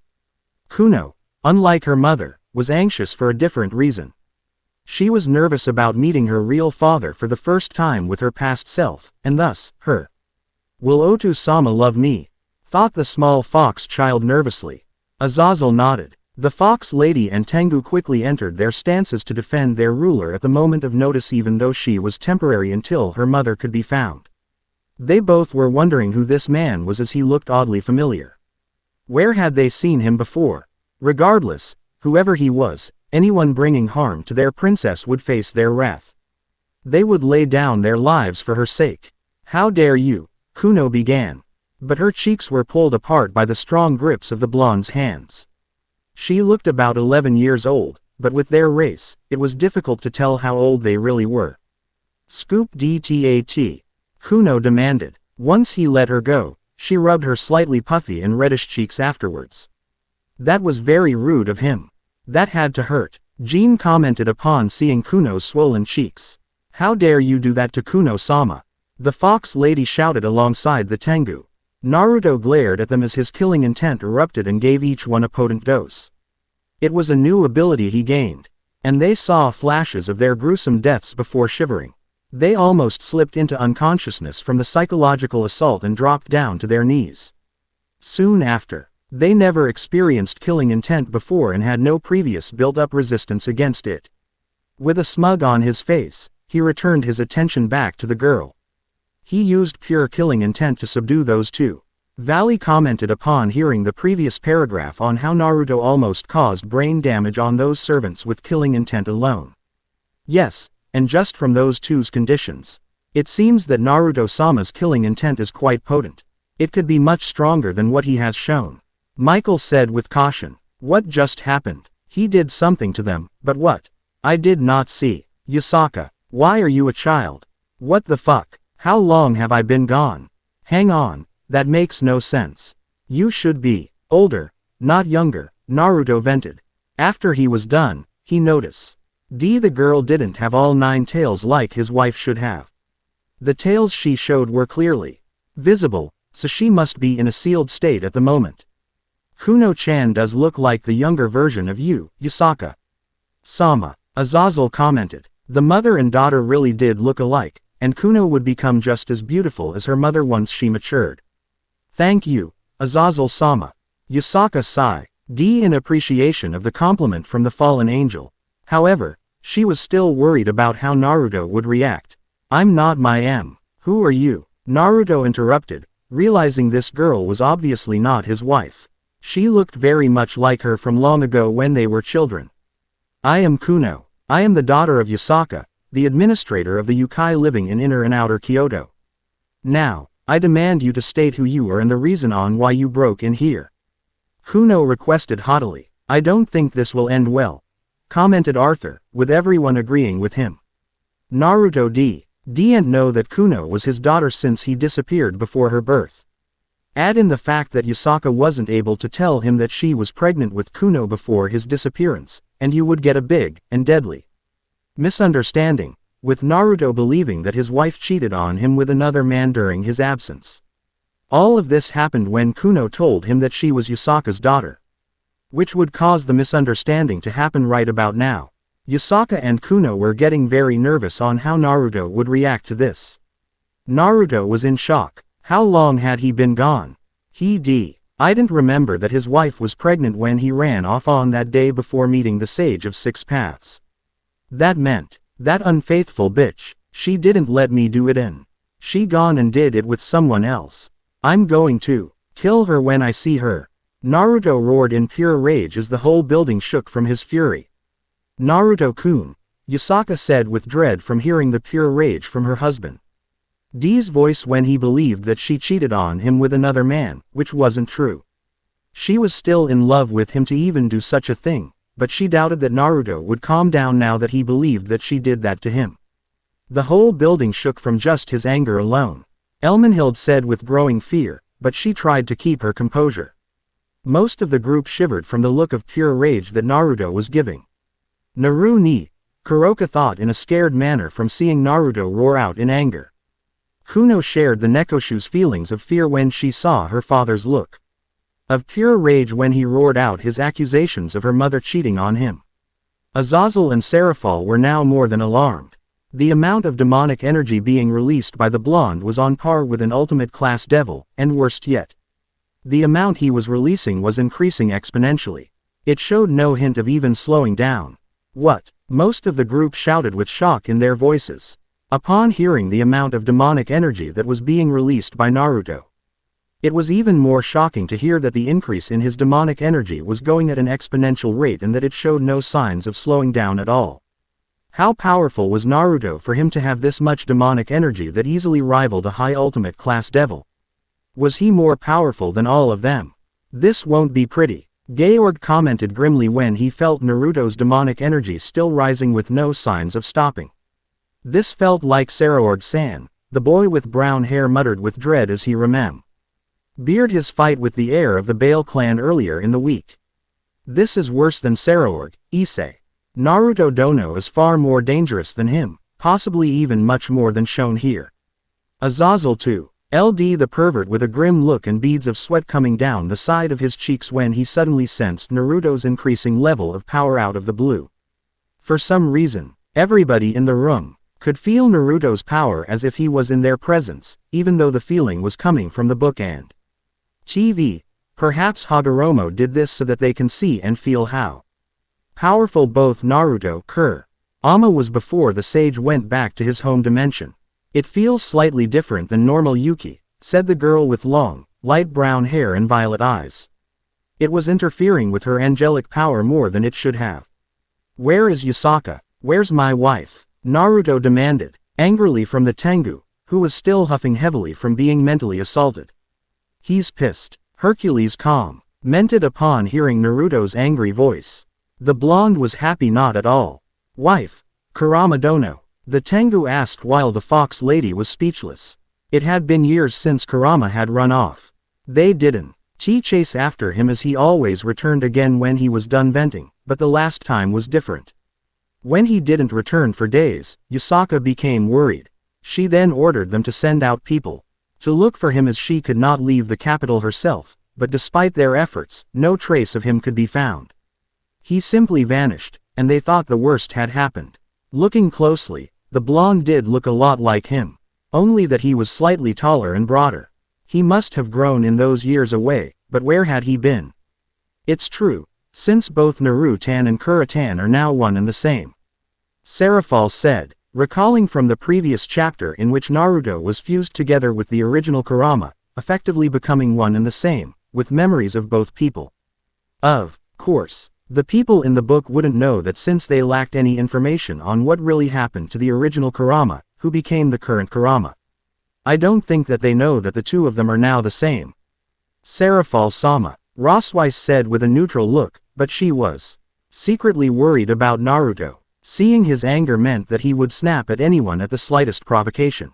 S1: Kuno, unlike her mother, was anxious for a different reason. She was nervous about meeting her real father for the first time with her past self, and thus, her. Will Otu-sama love me? Thought the small fox child nervously. Azazel nodded. The fox lady and Tengu quickly entered their stances to defend their ruler at the moment of notice even though she was temporary until her mother could be found. They both were wondering who this man was as he looked oddly familiar. Where had they seen him before? Regardless, whoever he was, anyone bringing harm to their princess would face their wrath. They would lay down their lives for her sake. How dare you? Kuno began. But her cheeks were pulled apart by the strong grips of the blonde's hands. She looked about 11 years old, but with their race, it was difficult to tell how old they really were. Scoop dtat. Kuno demanded. Once he let her go, she rubbed her slightly puffy and reddish cheeks afterwards. That was very rude of him. That had to hurt. Jean commented upon seeing Kuno's swollen cheeks. How dare you do that to Kuno-sama? The fox lady shouted alongside the Tengu. Naruto glared at them as his killing intent erupted and gave each one a potent dose. It was a new ability he gained, and they saw flashes of their gruesome deaths before shivering. They almost slipped into unconsciousness from the psychological assault and dropped down to their knees. Soon after, they never experienced killing intent before and had no previous built-up resistance against it. With a smug on his face, he returned his attention back to the girl. He used pure killing intent to subdue those two. Valley commented upon hearing the previous paragraph on how Naruto almost caused brain damage on those servants with killing intent alone. Yes, and just from those two's conditions. It seems that Naruto-sama's killing intent is quite potent. It could be much stronger than what he has shown. Michael said with caution. What just happened? He did something to them, but what? I did not see. Yasaka, why are you a child? What the fuck? How long have I been gone? Hang on, that makes no sense. You should be older, not younger, Naruto vented. After he was done, he noticed. The girl didn't have all 9 tails like his wife should have. The tails she showed were clearly visible, so she must be in a sealed state at the moment. Kuno-chan does look like the younger version of you, Yasaka. Sama, Azazel commented. The mother and daughter really did look alike, and Kuno would become just as beautiful as her mother once she matured. Thank you, Azazel-sama. Yasaka sighed, in appreciation of the compliment from the fallen angel. However, she was still worried about how Naruto would react. I'm not Who are you? Naruto interrupted, realizing this girl was obviously not his wife. She looked very much like her from long ago when they were children. I am Kuno. I am the daughter of Yasaka, the administrator of the yokai living in Inner and Outer Kyoto. Now, I demand you to state who you are and the reason on why you broke in here. Kuno requested haughtily. I don't think this will end well, commented Arthur, with everyone agreeing with him. Naruto didn't know that Kuno was his daughter since he disappeared before her birth. Add in the fact that Yasaka wasn't able to tell him that she was pregnant with Kuno before his disappearance, and you would get a big and deadly misunderstanding, with Naruto believing that his wife cheated on him with another man during his absence. All of this happened when Kuno told him that she was Yasaka's daughter, which would cause the misunderstanding to happen right about now. Yasaka and Kuno were getting very nervous on how Naruto would react to this. Naruto was in shock. How long had he been gone? I didn't remember that his wife was pregnant when he ran off on that day before meeting the Sage of Six Paths. That meant, that unfaithful bitch, she didn't let me do it in. She gone and did it with someone else. I'm going to kill her when I see her. Naruto roared in pure rage as the whole building shook from his fury. Naruto-kun, Yasaka said with dread from hearing the pure rage from her husband. D's voice when he believed that she cheated on him with another man, which wasn't true. She was still in love with him to even do such a thing, but she doubted that Naruto would calm down now that he believed that she did that to him. The whole building shook from just his anger alone. Elmenhild said with growing fear, but she tried to keep her composure. Most of the group shivered from the look of pure rage that Naruto was giving. Naru ni, Kuroka thought in a scared manner from seeing Naruto roar out in anger. Kuno shared the Nekoshu's feelings of fear when she saw her father's look of pure rage when he roared out his accusations of her mother cheating on him. Azazel and Seraphol were now more than alarmed. The amount of demonic energy being released by the blonde was on par with an ultimate class devil, and worst yet, the amount he was releasing was increasing exponentially. It showed no hint of even slowing down. What? Most of the group shouted with shock in their voices upon hearing the amount of demonic energy that was being released by Naruto. It was even more shocking to hear that the increase in his demonic energy was going at an exponential rate and that it showed no signs of slowing down at all. How powerful was Naruto for him to have this much demonic energy that easily rivaled a high ultimate class devil? Was he more powerful than all of them? This won't be pretty, Georg commented grimly when he felt Naruto's demonic energy still rising with no signs of stopping. This felt like Saraorg-san, the boy with brown hair muttered with dread as he remembered his fight with the heir of the Bale clan earlier in the week. This is worse than Saraorg, Issei. Naruto Dono is far more dangerous than him, possibly even much more than shown here. Azazel too. LD the pervert with a grim look and beads of sweat coming down the side of his cheeks when he suddenly sensed Naruto's increasing level of power out of the blue. For some reason, everybody in the room could feel Naruto's power as if he was in their presence, even though the feeling was coming from the book and TV. Perhaps Hagoromo did this so that they can see and feel how powerful both Naruto Kurama was before the sage went back to his home dimension. It feels slightly different than normal Yuki, said the girl with long, light brown hair and violet eyes. It was interfering with her angelic power more than it should have. Where is Yasaka? Where's my wife? Naruto demanded, angrily from the Tengu, who was still huffing heavily from being mentally assaulted. He's pissed. Hercules commented upon hearing Naruto's angry voice. The blonde was happy not at all. Wife, Kurama Dono, the Tengu asked while the fox lady was speechless. It had been years since Kurama had run off. They didn't chase after him as he always returned again when he was done venting, but the last time was different. When he didn't return for days, Yasaka became worried. She then ordered them to send out people to look for him as she could not leave the capital herself, but despite their efforts, no trace of him could be found. He simply vanished, and they thought the worst had happened. Looking closely, the blonde did look a lot like him, only that he was slightly taller and broader. He must have grown in those years away, but where had he been? It's true, since both Naruto and Kurama are now one and the same. Serafal said, recalling from the previous chapter in which Naruto was fused together with the original Kurama, effectively becoming one and the same, with memories of both people. Of course, the people in the book wouldn't know that since they lacked any information on what really happened to the original Kurama, who became the current Kurama. I don't think that they know that the two of them are now the same. Serafal-sama, Rosweiss said with a neutral look, but she was secretly worried about Naruto. Seeing his anger meant that he would snap at anyone at the slightest provocation.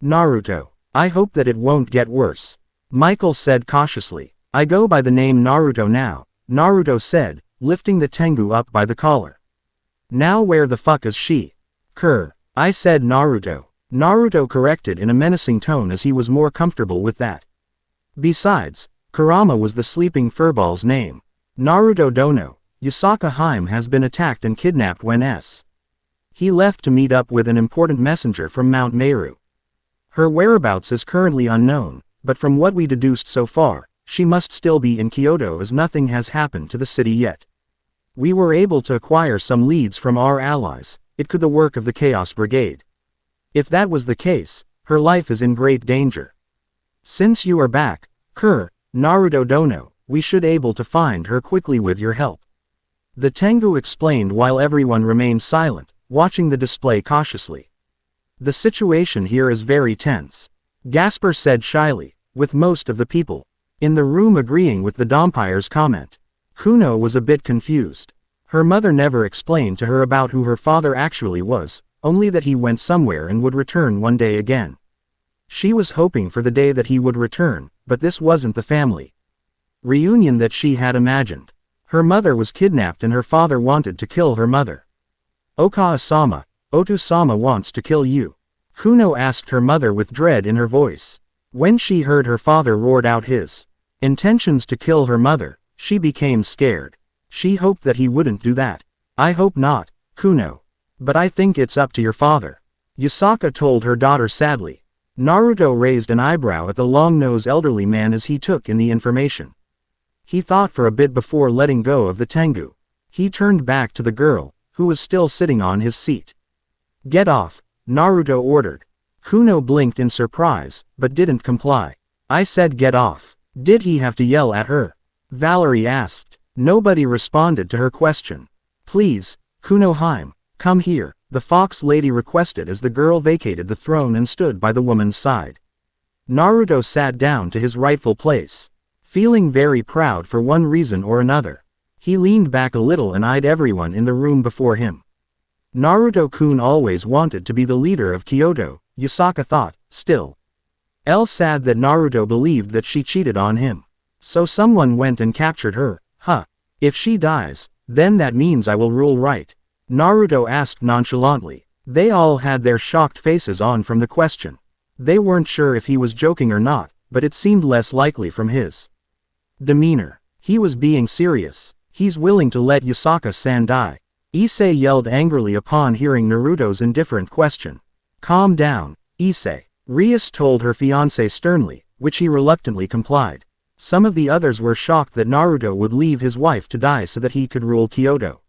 S1: Naruto, I hope that it won't get worse. Michael said cautiously. I go by the name Naruto now, Naruto said, lifting the Tengu up by the collar. Now where the fuck is she? I said Naruto. Naruto corrected in a menacing tone as he was more comfortable with that. Besides, Kurama was the sleeping furball's name. Naruto Dono, Yasaka Haim has been attacked and kidnapped when he left to meet up with an important messenger from Mount Meru. Her whereabouts is currently unknown, but from what we deduced so far, she must still be in Kyoto as nothing has happened to the city yet. We were able to acquire some leads from our allies. It could the work of the Chaos Brigade. If that was the case, her life is in great danger. Since you are back, Naruto Dono, we should able to find her quickly with your help. The Tengu explained while everyone remained silent, watching the display cautiously. The situation here is very tense, Gasper said shyly, with most of the people in the room agreeing with the Dompire's comment. Kuno was a bit confused. Her mother never explained to her about who her father actually was, only that he went somewhere and would return one day again. She was hoping for the day that he would return, but this wasn't the family reunion that she had imagined. Her mother was kidnapped and her father wanted to kill her mother. Okawa-sama, Otu-sama wants to kill you. Kuno asked her mother with dread in her voice. When she heard her father roared out his intentions to kill her mother, she became scared. She hoped that he wouldn't do that. I hope not, Kuno. But I think it's up to your father, Yasaka told her daughter sadly. Naruto raised an eyebrow at the long-nosed elderly man as he took in the information. He thought for a bit before letting go of the Tengu. He turned back to the girl, who was still sitting on his seat. Get off, Naruto ordered. Kuno blinked in surprise, but didn't comply. I said get off. Did he have to yell at her? Valerie asked. Nobody responded to her question. Please, Kuno-Haim, come here, the fox lady requested as the girl vacated the throne and stood by the woman's side. Naruto sat down to his rightful place. Feeling very proud for one reason or another. He leaned back a little and eyed everyone in the room before him. Naruto-kun always wanted to be the leader of Kyoto, Yasaka thought, still. Sad that Naruto believed that she cheated on him. So someone went and captured her, huh? If she dies, then that means I will rule right. Naruto asked nonchalantly. They all had their shocked faces on from the question. They weren't sure if he was joking or not, but it seemed less likely from his demeanor. He was being serious. He's willing to let Yasaka-san die. Issei yelled angrily upon hearing Naruto's indifferent question. Calm down, Issei. Rias told her fiancé sternly, which he reluctantly complied. Some of the others were shocked that Naruto would leave his wife to die so that he could rule Kyoto.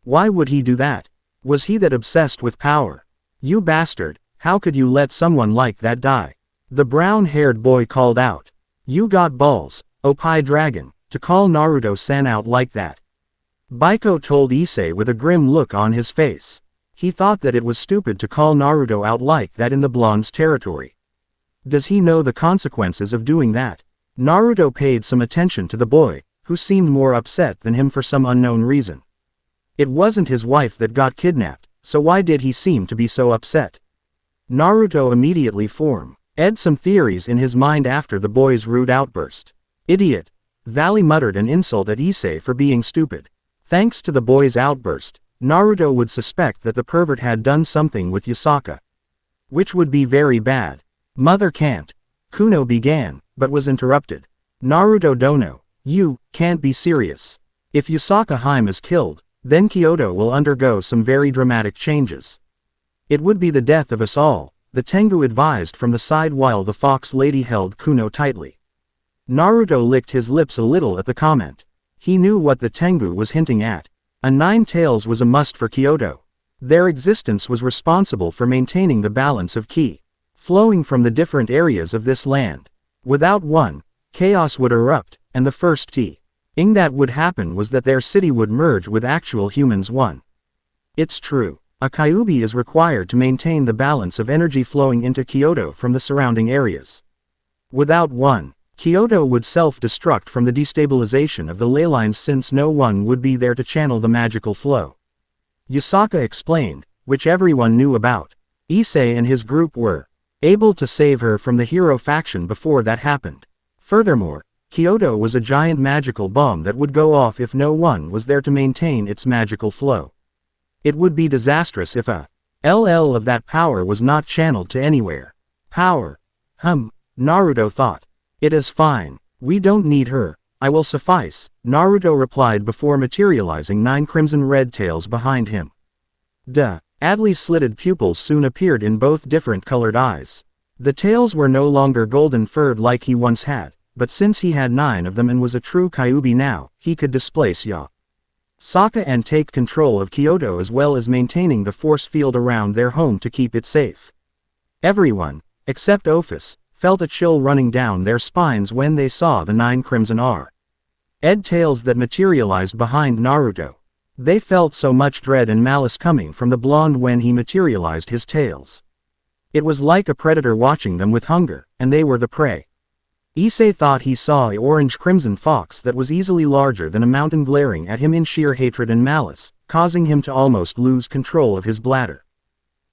S1: Why would he do that? Was he that obsessed with power? You bastard, how could you let someone like that die? The brown-haired boy called out. You got balls, Oppai Dragon, to call Naruto-san out like that. Baiko told Issei with a grim look on his face. He thought that it was stupid to call Naruto out like that in the blonde's territory. Does he know the consequences of doing that? Naruto paid some attention to the boy, who seemed more upset than him for some unknown reason. It wasn't his wife that got kidnapped, so why did he seem to be so upset? Naruto immediately formed some theories in his mind after the boy's rude outburst. Idiot! Valley muttered an insult at Issei for being stupid. Thanks to the boy's outburst, Naruto would suspect that the pervert had done something with Yasaka. Which would be very bad. Mother can't. Kuno began, but was interrupted. Naruto Dono, you can't be serious. If Yasaka Haim is killed, then Kyoto will undergo some very dramatic changes. It would be the death of us all, the Tengu advised from the side while the fox lady held Kuno tightly. Naruto licked his lips a little at the comment. He knew what the Tengu was hinting at. A nine tails was a must for Kyoto. Their existence was responsible for maintaining the balance of ki flowing from the different areas of this land. Without one, chaos would erupt, and the first thing that would happen was that their city would merge with actual humans one. It's true. A Kyuubi is required to maintain the balance of energy flowing into Kyoto from the surrounding areas. Without one, Kyoto would self-destruct from the destabilization of the ley lines since no one would be there to channel the magical flow. Yasaka explained, which everyone knew about. Issei and his group were able to save her from the hero faction before that happened. Furthermore, Kyoto was a giant magical bomb that would go off if no one was there to maintain its magical flow. It would be disastrous if a LL of that power was not channeled to anywhere. Power. Naruto thought. It is fine. We don't need her. I will suffice, Naruto replied before materializing 9 crimson red tails behind him. Adley's slitted pupils soon appeared in both different colored eyes. The tails were no longer golden furred like he once had, but since he had 9 of them and was a true Kyuubi now, he could displace Yasaka and take control of Kyoto as well as maintaining the force field around their home to keep it safe. Everyone, except Ophis, felt a chill running down their spines when they saw the 9 crimson red tails that materialized behind Naruto. They felt so much dread and malice coming from the blonde when he materialized his tails. It was like a predator watching them with hunger, and they were the prey. Issei thought he saw an orange-crimson fox that was easily larger than a mountain glaring at him in sheer hatred and malice, causing him to almost lose control of his bladder.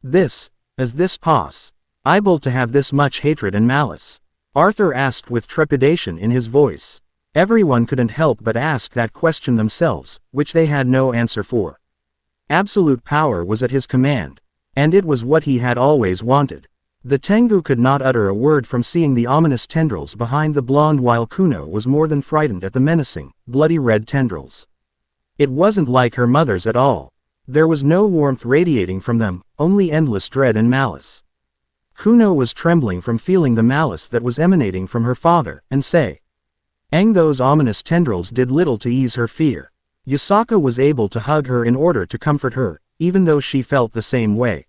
S1: Is this possible to have this much hatred and malice? Arthur asked with trepidation in his voice. Everyone couldn't help but ask that question themselves, which they had no answer for. Absolute power was at his command, and it was what he had always wanted. The Tengu could not utter a word from seeing the ominous tendrils behind the blonde while Kuno was more than frightened at the menacing, bloody red tendrils. It wasn't like her mother's at all. There was no warmth radiating from them, only endless dread and malice. Kuno was trembling from feeling the malice that was emanating from her father, and those ominous tendrils did little to ease her fear. Yasaka was able to hug her in order to comfort her, even though she felt the same way.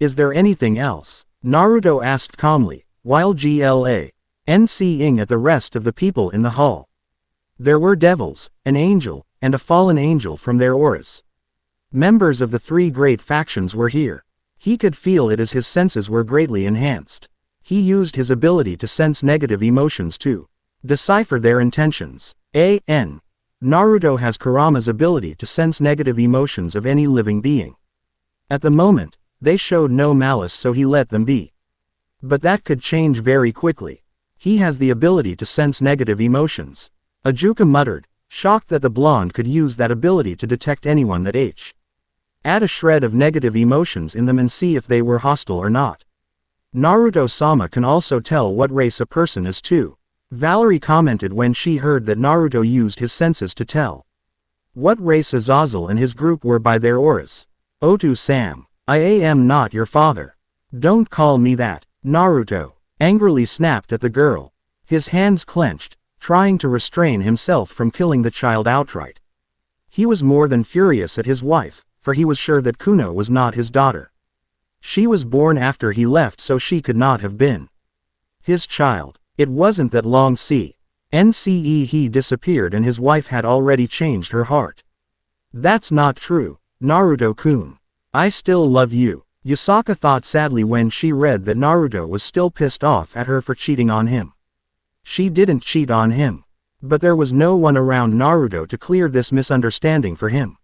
S1: Is there anything else? Naruto asked calmly, while GLANCing at the rest of the people in the hall. There were devils, an angel, and a fallen angel from their auras. Members of the 3 great factions were here. He could feel it as his senses were greatly enhanced. He used his ability to sense negative emotions to decipher their intentions. Naruto has Kurama's ability to sense negative emotions of any living being. At the moment, they showed no malice so he let them be. But that could change very quickly. He has the ability to sense negative emotions. Ajuka muttered, shocked that the blonde could use that ability to detect anyone that add a shred of negative emotions in them and see if they were hostile or not. Naruto-sama can also tell what race a person is too. Valerie commented when she heard that Naruto used his senses to tell what race Azazel and his group were by their auras. Otu-sam, I am not your father. Don't call me that. Naruto angrily snapped at the girl. His hands clenched, trying to restrain himself from killing the child outright. He was more than furious at his wife, for he was sure that Kuno was not his daughter. She was born after he left so she could not have been his child. It wasn't that long he disappeared and his wife had already changed her heart. That's not true, Naruto-kun. I still love you. Yasaka thought sadly when she read that Naruto was still pissed off at her for cheating on him. She didn't cheat on him. But there was no one around Naruto to clear this misunderstanding for him.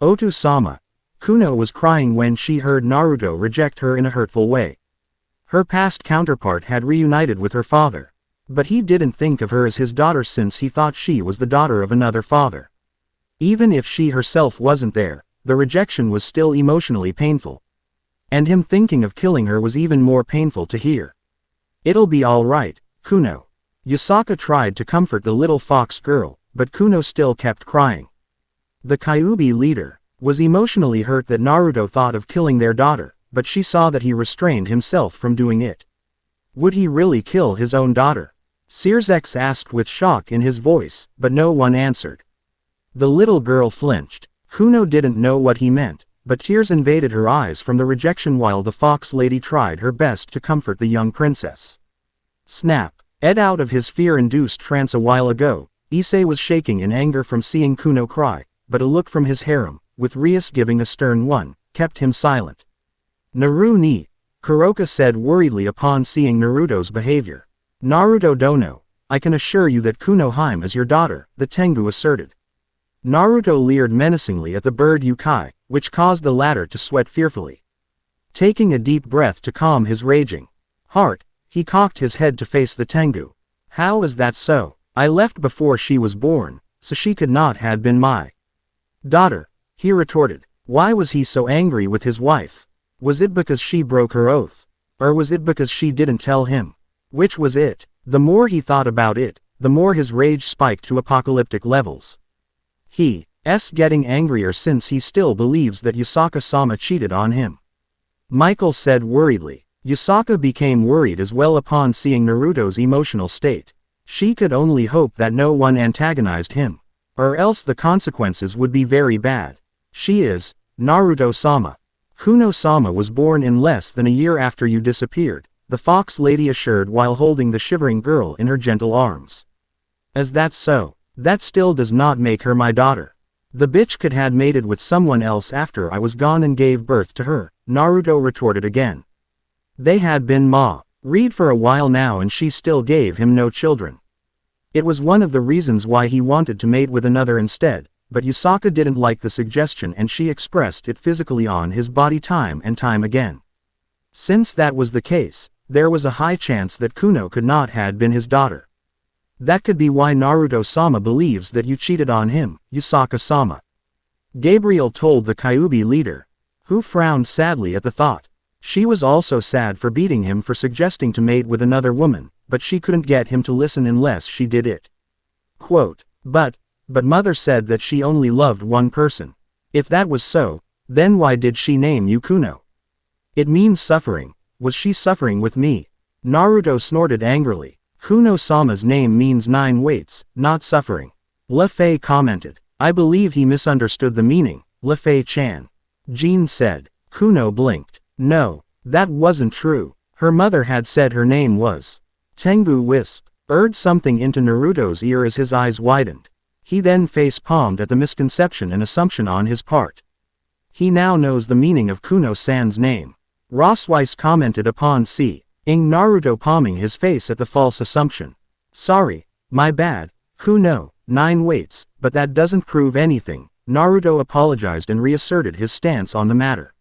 S1: Otu-sama. Kuno was crying when she heard Naruto reject her in a hurtful way. Her past counterpart had reunited with her father. But he didn't think of her as his daughter since he thought she was the daughter of another father. Even if she herself wasn't there, the rejection was still emotionally painful. And him thinking of killing her was even more painful to hear. It'll be all right, Kuno. Yasaka tried to comfort the little fox girl, but Kuno still kept crying. The Kyuubi leader was emotionally hurt that Naruto thought of killing their daughter, but she saw that he restrained himself from doing it. Would he really kill his own daughter? Sears asked with shock in his voice, but no one answered. The little girl flinched. Kuno didn't know what he meant, but tears invaded her eyes from the rejection while the fox lady tried her best to comfort the young princess. Snap! Out of his fear-induced trance a while ago, Issei was shaking in anger from seeing Kuno cry, but a look from his harem, with Rias giving a stern one, kept him silent. Naru ni, Kuroka said worriedly upon seeing Naruto's behavior. Naruto dono, I can assure you that Kuno Hime is your daughter, the Tengu asserted. Naruto leered menacingly at the bird Yukai, which caused the latter to sweat fearfully. Taking a deep breath to calm his raging heart, he cocked his head to face the Tengu. How is that so? I left before she was born, so she could not have been my daughter, he retorted. Why was he so angry with his wife? Was it because she broke her oath? Or was it because she didn't tell him? Which was it? The more he thought about it, the more his rage spiked to apocalyptic levels. He's getting angrier since he still believes that Yasaka-sama cheated on him. Michael said worriedly. Yasaka became worried as well upon seeing Naruto's emotional state. She could only hope that no one antagonized him. Or else the consequences would be very bad. She is Naruto-sama. Kuno-sama was born in less than a year after you disappeared, the fox lady assured while holding the shivering girl in her gentle arms. As that's so, that still does not make her my daughter. The bitch could had mated with someone else after I was gone and gave birth to her, Naruto retorted again. They had been married for a while now and she still gave him no children. It was one of the reasons why he wanted to mate with another instead, but Yasaka didn't like the suggestion and she expressed it physically on his body time and time again. Since that was the case, there was a high chance that Kuno could not had been his daughter. That could be why Naruto-sama believes that you cheated on him, Yasaka-sama. Gabriel told the Kyuubi leader, who frowned sadly at the thought. She was also sad for beating him for suggesting to mate with another woman, but she couldn't get him to listen unless she did it. Quote, but mother said that she only loved one person. If that was so, then why did she name you Kuno? It means suffering. Was she suffering with me? Naruto snorted angrily. Kuno-sama's name means 9 weights, not suffering. Lefei commented. I believe he misunderstood the meaning, Lefei-chan. Jean said. Kuno blinked. No, that wasn't true. Her mother had said her name was. Tengu Wisp urged something into Naruto's ear as his eyes widened. He then face-palmed at the misconception and assumption on his part. He now knows the meaning of Kuno-san's name. Rossweiss commented upon seeing Naruto palming his face at the false assumption. Sorry, my bad, Kuno, 9 weights, but that doesn't prove anything. Naruto apologized and reasserted his stance on the matter.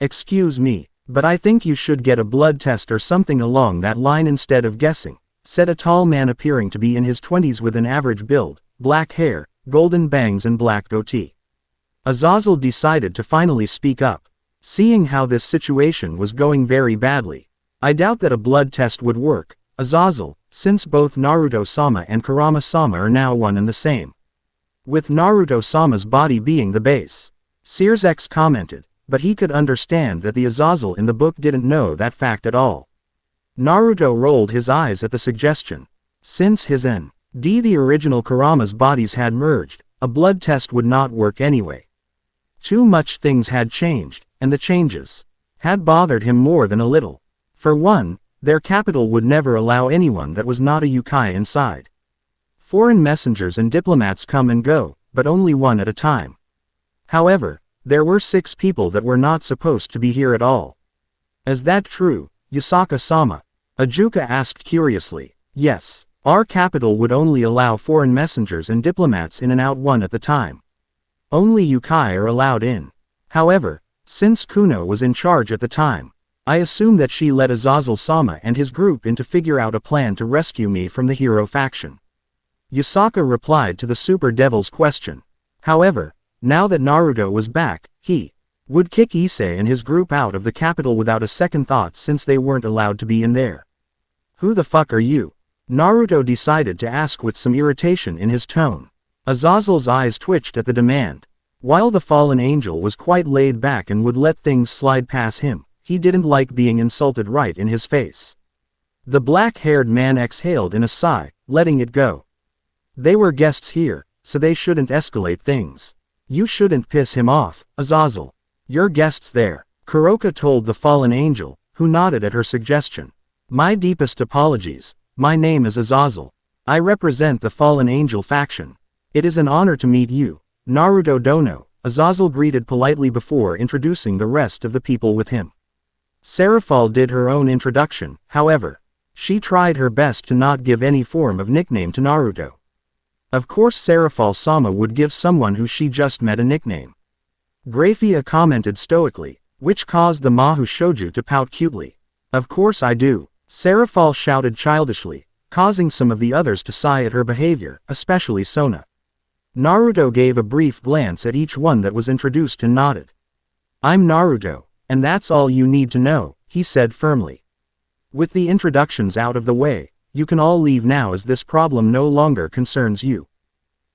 S1: Excuse me, but I think you should get a blood test or something along that line instead of guessing, said a tall man appearing to be in his 20s with an average build, black hair, golden bangs and black goatee. Azazel decided to finally speak up. Seeing how this situation was going very badly, I doubt that a blood test would work, Azazel, since both Naruto-sama and Kurama-sama are now one and the same. With Naruto-sama's body being the base. Sears commented, but he could understand that the Azazel in the book didn't know that fact at all. Naruto rolled his eyes at the suggestion. Since his the original Kurama's bodies had merged, a blood test would not work anyway. Too much things had changed, and the changes had bothered him more than a little. For one, their capital would never allow anyone that was not a Yukai inside. Foreign messengers and diplomats come and go, but only one at a time. However, there were 6 people that were not supposed to be here at all. Is that true, Yasaka-sama? Ajuka asked curiously. Yes, our capital would only allow foreign messengers and diplomats in and out one at the time. Only Yukai are allowed in. However, since Kuno was in charge at the time, I assume that she led Azazel-sama and his group in to figure out a plan to rescue me from the hero faction. Yasaka replied to the Super Devil's question. However, now that Naruto was back, he would kick Issei and his group out of the capital without a second thought since they weren't allowed to be in there. Who the fuck are you? Naruto decided to ask with some irritation in his tone. Azazel's eyes twitched at the demand. While the fallen angel was quite laid back and would let things slide past him, he didn't like being insulted right in his face. The black-haired man exhaled in a sigh, letting it go. They were guests here, so they shouldn't escalate things. You shouldn't piss him off, Azazel. Your guests there, Kuroka told the fallen angel, who nodded at her suggestion. My deepest apologies. My name is Azazel. I represent the fallen angel faction. It is an honor to meet you, Naruto Dono, Azazel greeted politely before introducing the rest of the people with him. Seraphal did her own introduction, however. She tried her best to not give any form of nickname to Naruto. Of course Seraphal-sama would give someone who she just met a nickname. Graphia commented stoically, which caused the Mahu Shouju to pout cutely. Of course I do, Seraphal shouted childishly, causing some of the others to sigh at her behavior, especially Sona. Naruto gave a brief glance at each one that was introduced and nodded. I'm Naruto, and that's all you need to know, he said firmly. With the introductions out of the way, you can all leave now as this problem no longer concerns you.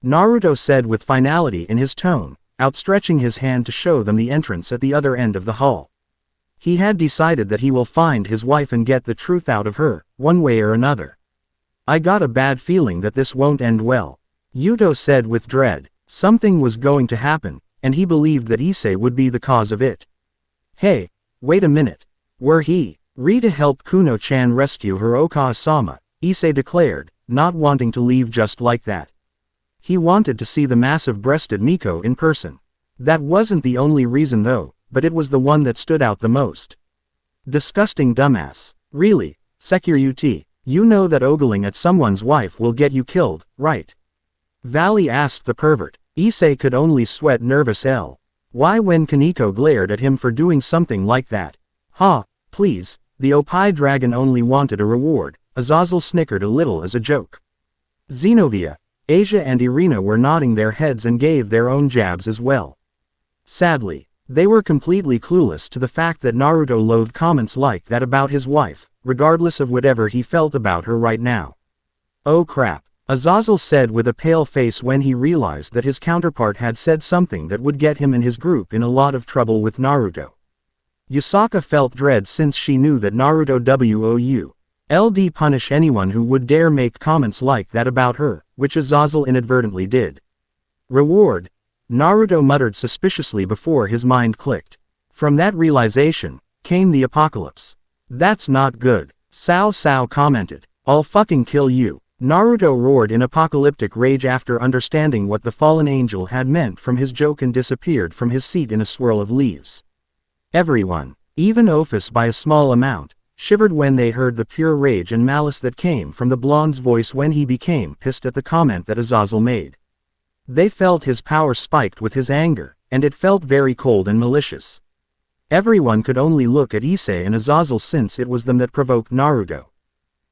S1: Naruto said with finality in his tone, outstretching his hand to show them the entrance at the other end of the hall. He had decided that he will find his wife and get the truth out of her, one way or another. I got a bad feeling that this won't end well, Yuto said with dread. Something was going to happen, and he believed that Issei would be the cause of it. Hey, wait a minute. Were he, Rita helped Kuno-chan rescue her Okaze-sama, Issei declared, not wanting to leave just like that. He wanted to see the massive-breasted Miko in person. That wasn't the only reason though, but it was the one that stood out the most. Disgusting dumbass. Really, Security, you know that ogling at someone's wife will get you killed, right? Valley asked the pervert. Issei could only sweat nervous L. Why when Kaneko glared at him for doing something like that? Ha, please, the Opie dragon only wanted a reward, Azazel snickered a little as a joke. Xenovia, Asia and Irina were nodding their heads and gave their own jabs as well. Sadly, they were completely clueless to the fact that Naruto loathed comments like that about his wife, regardless of whatever he felt about her right now. Oh crap, Azazel said with a pale face when he realized that his counterpart had said something that would get him and his group in a lot of trouble with Naruto. Yasaka felt dread since she knew that Naruto would punish anyone who would dare make comments like that about her, which Azazel inadvertently did. Reward? Naruto muttered suspiciously before his mind clicked. From that realization, came the apocalypse. That's not good, Sao Sao commented. I'll fucking kill you. Naruto roared in apocalyptic rage after understanding what the fallen angel had meant from his joke and disappeared from his seat in a swirl of leaves. Everyone, even Ophis by a small amount, shivered when they heard the pure rage and malice that came from the blonde's voice when he became pissed at the comment that Azazel made. They felt his power spiked with his anger, and it felt very cold and malicious. Everyone could only look at Issei and Azazel since it was them that provoked Naruto.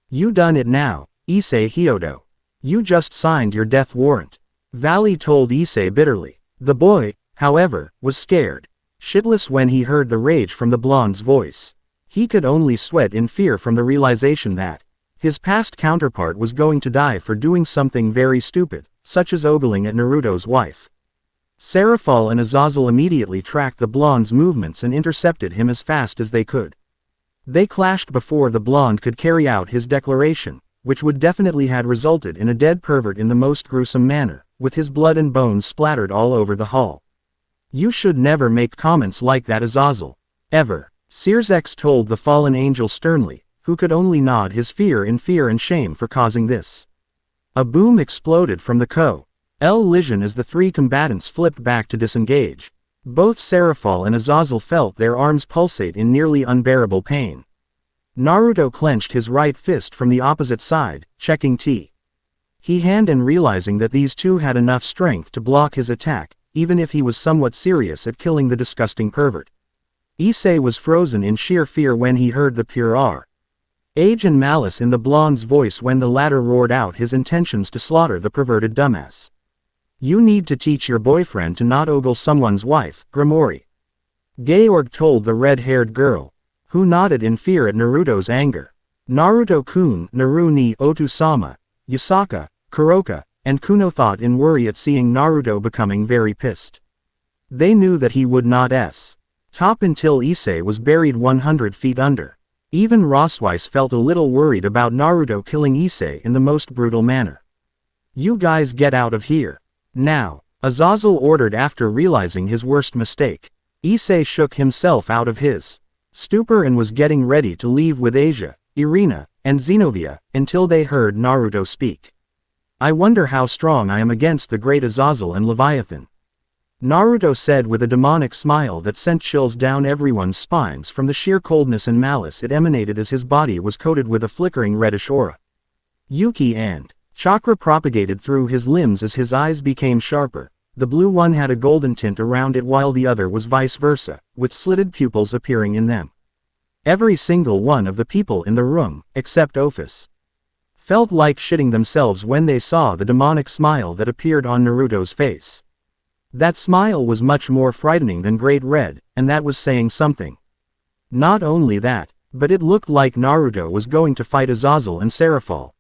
S1: You done it now, Issei Hyodo. You just signed your death warrant. Valley told Issei bitterly. The boy, however, was scared shitless when he heard the rage from the blonde's voice. He could only sweat in fear from the realization that his past counterpart was going to die for doing something very stupid, such as ogling at Naruto's wife. Seraphal and Azazel immediately tracked the blonde's movements and intercepted him as fast as they could. They clashed before the blonde could carry out his declaration, which would definitely had resulted in a dead pervert in the most gruesome manner, with his blood and bones splattered all over the hall. You should never make comments like that, Azazel. Ever. Searsex told the fallen angel sternly, who could only nod his fear in fear and shame for causing this. A boom exploded from the collision as the three combatants flipped back to disengage. Both Seraphal and Azazel felt their arms pulsate in nearly unbearable pain. Naruto clenched his right fist from the opposite side, checking T. He hand and realizing that these two had enough strength to block his attack, even if he was somewhat serious at killing the disgusting pervert. Issei was frozen in sheer fear when he heard the pure rage and malice in the blonde's voice when the latter roared out his intentions to slaughter the perverted dumbass. You need to teach your boyfriend to not ogle someone's wife, Grimori. Georg told the red-haired girl, who nodded in fear at Naruto's anger. Naruto-kun, Naru ni Otu-sama, Yasaka, Kuroka, and Kuno thought in worry at seeing Naruto becoming very pissed. They knew that he would not top until Issei was buried 100 feet under. Even Rosweiss felt a little worried about Naruto killing Issei in the most brutal manner. "You guys get out of here. Now," Azazel ordered after realizing his worst mistake. Issei shook himself out of his stupor and was getting ready to leave with Asia, Irina, and Zenobia, until they heard Naruto speak. "I wonder how strong I am against the great Azazel and Leviathan," Naruto said with a demonic smile that sent chills down everyone's spines from the sheer coldness and malice it emanated as his body was coated with a flickering reddish aura. Yuki and chakra propagated through his limbs as his eyes became sharper. The blue one had a golden tint around it while the other was vice versa, with slitted pupils appearing in them. Every single one of the people in the room, except Ophis, felt like shitting themselves when they saw the demonic smile that appeared on Naruto's face. That smile was much more frightening than Great Red, and that was saying something. Not only that, but it looked like Naruto was going to fight Azazel and Seraphol.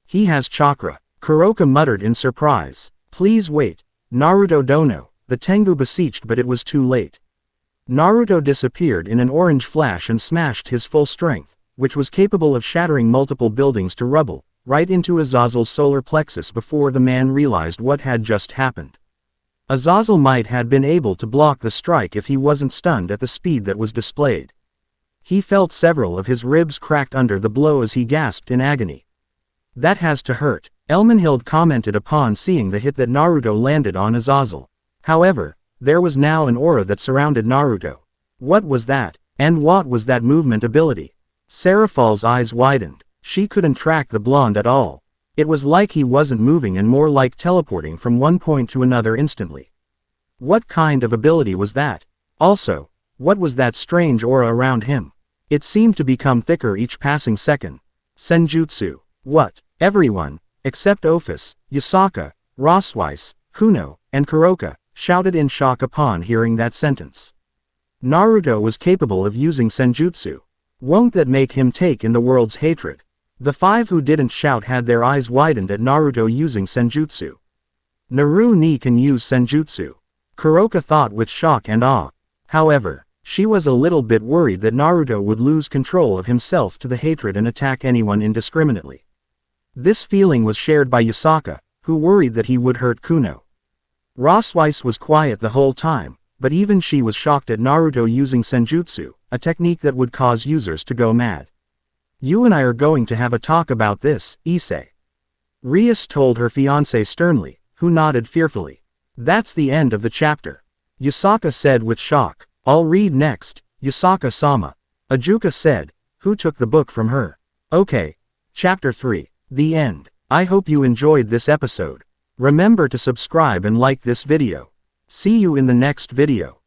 S1: "He has chakra," Kuroka muttered in surprise. "Please wait, Naruto Dono," the Tengu beseeched, but it was too late. Naruto disappeared in an orange flash and smashed his full strength, which was capable of shattering multiple buildings to rubble, right into Azazel's solar plexus before the man realized what had just happened. Azazel might have been able to block the strike if he wasn't stunned at the speed that was displayed. He felt several of his ribs cracked under the blow as he gasped in agony. "That has to hurt," Elmenhild commented upon seeing the hit that Naruto landed on Azazel. However, there was now an aura that surrounded Naruto. What was that? And what was that movement ability? Seraphal's eyes widened. She couldn't track the blonde at all. It was like he wasn't moving and more like teleporting from one point to another instantly. What kind of ability was that? Also, what was that strange aura around him? It seemed to become thicker each passing second. Senjutsu. What? Everyone, except Ophis, Yasaka, Rosweiss, Kuno, and Kuroka, shouted in shock upon hearing that sentence. Naruto was capable of using Senjutsu. Won't that make him take in the world's hatred? The five who didn't shout had their eyes widened at Naruto using Senjutsu. Naru ni can use Senjutsu, Kuroka thought with shock and awe. However, she was a little bit worried that Naruto would lose control of himself to the hatred and attack anyone indiscriminately. This feeling was shared by Yasaka, who worried that he would hurt Kuno. Rosweiss was quiet the whole time, but even she was shocked at Naruto using Senjutsu, a technique that would cause users to go mad. "You and I are going to have a talk about this, Issei," Rias told her fiancé sternly, who nodded fearfully. "That's the end of the chapter," Yasaka said with shock. "I'll read next, Yasaka-sama," Ajuka said, who took the book from her. "Okay. Chapter 3. The End. I hope you enjoyed this episode. Remember to subscribe and like this video. See you in the next video.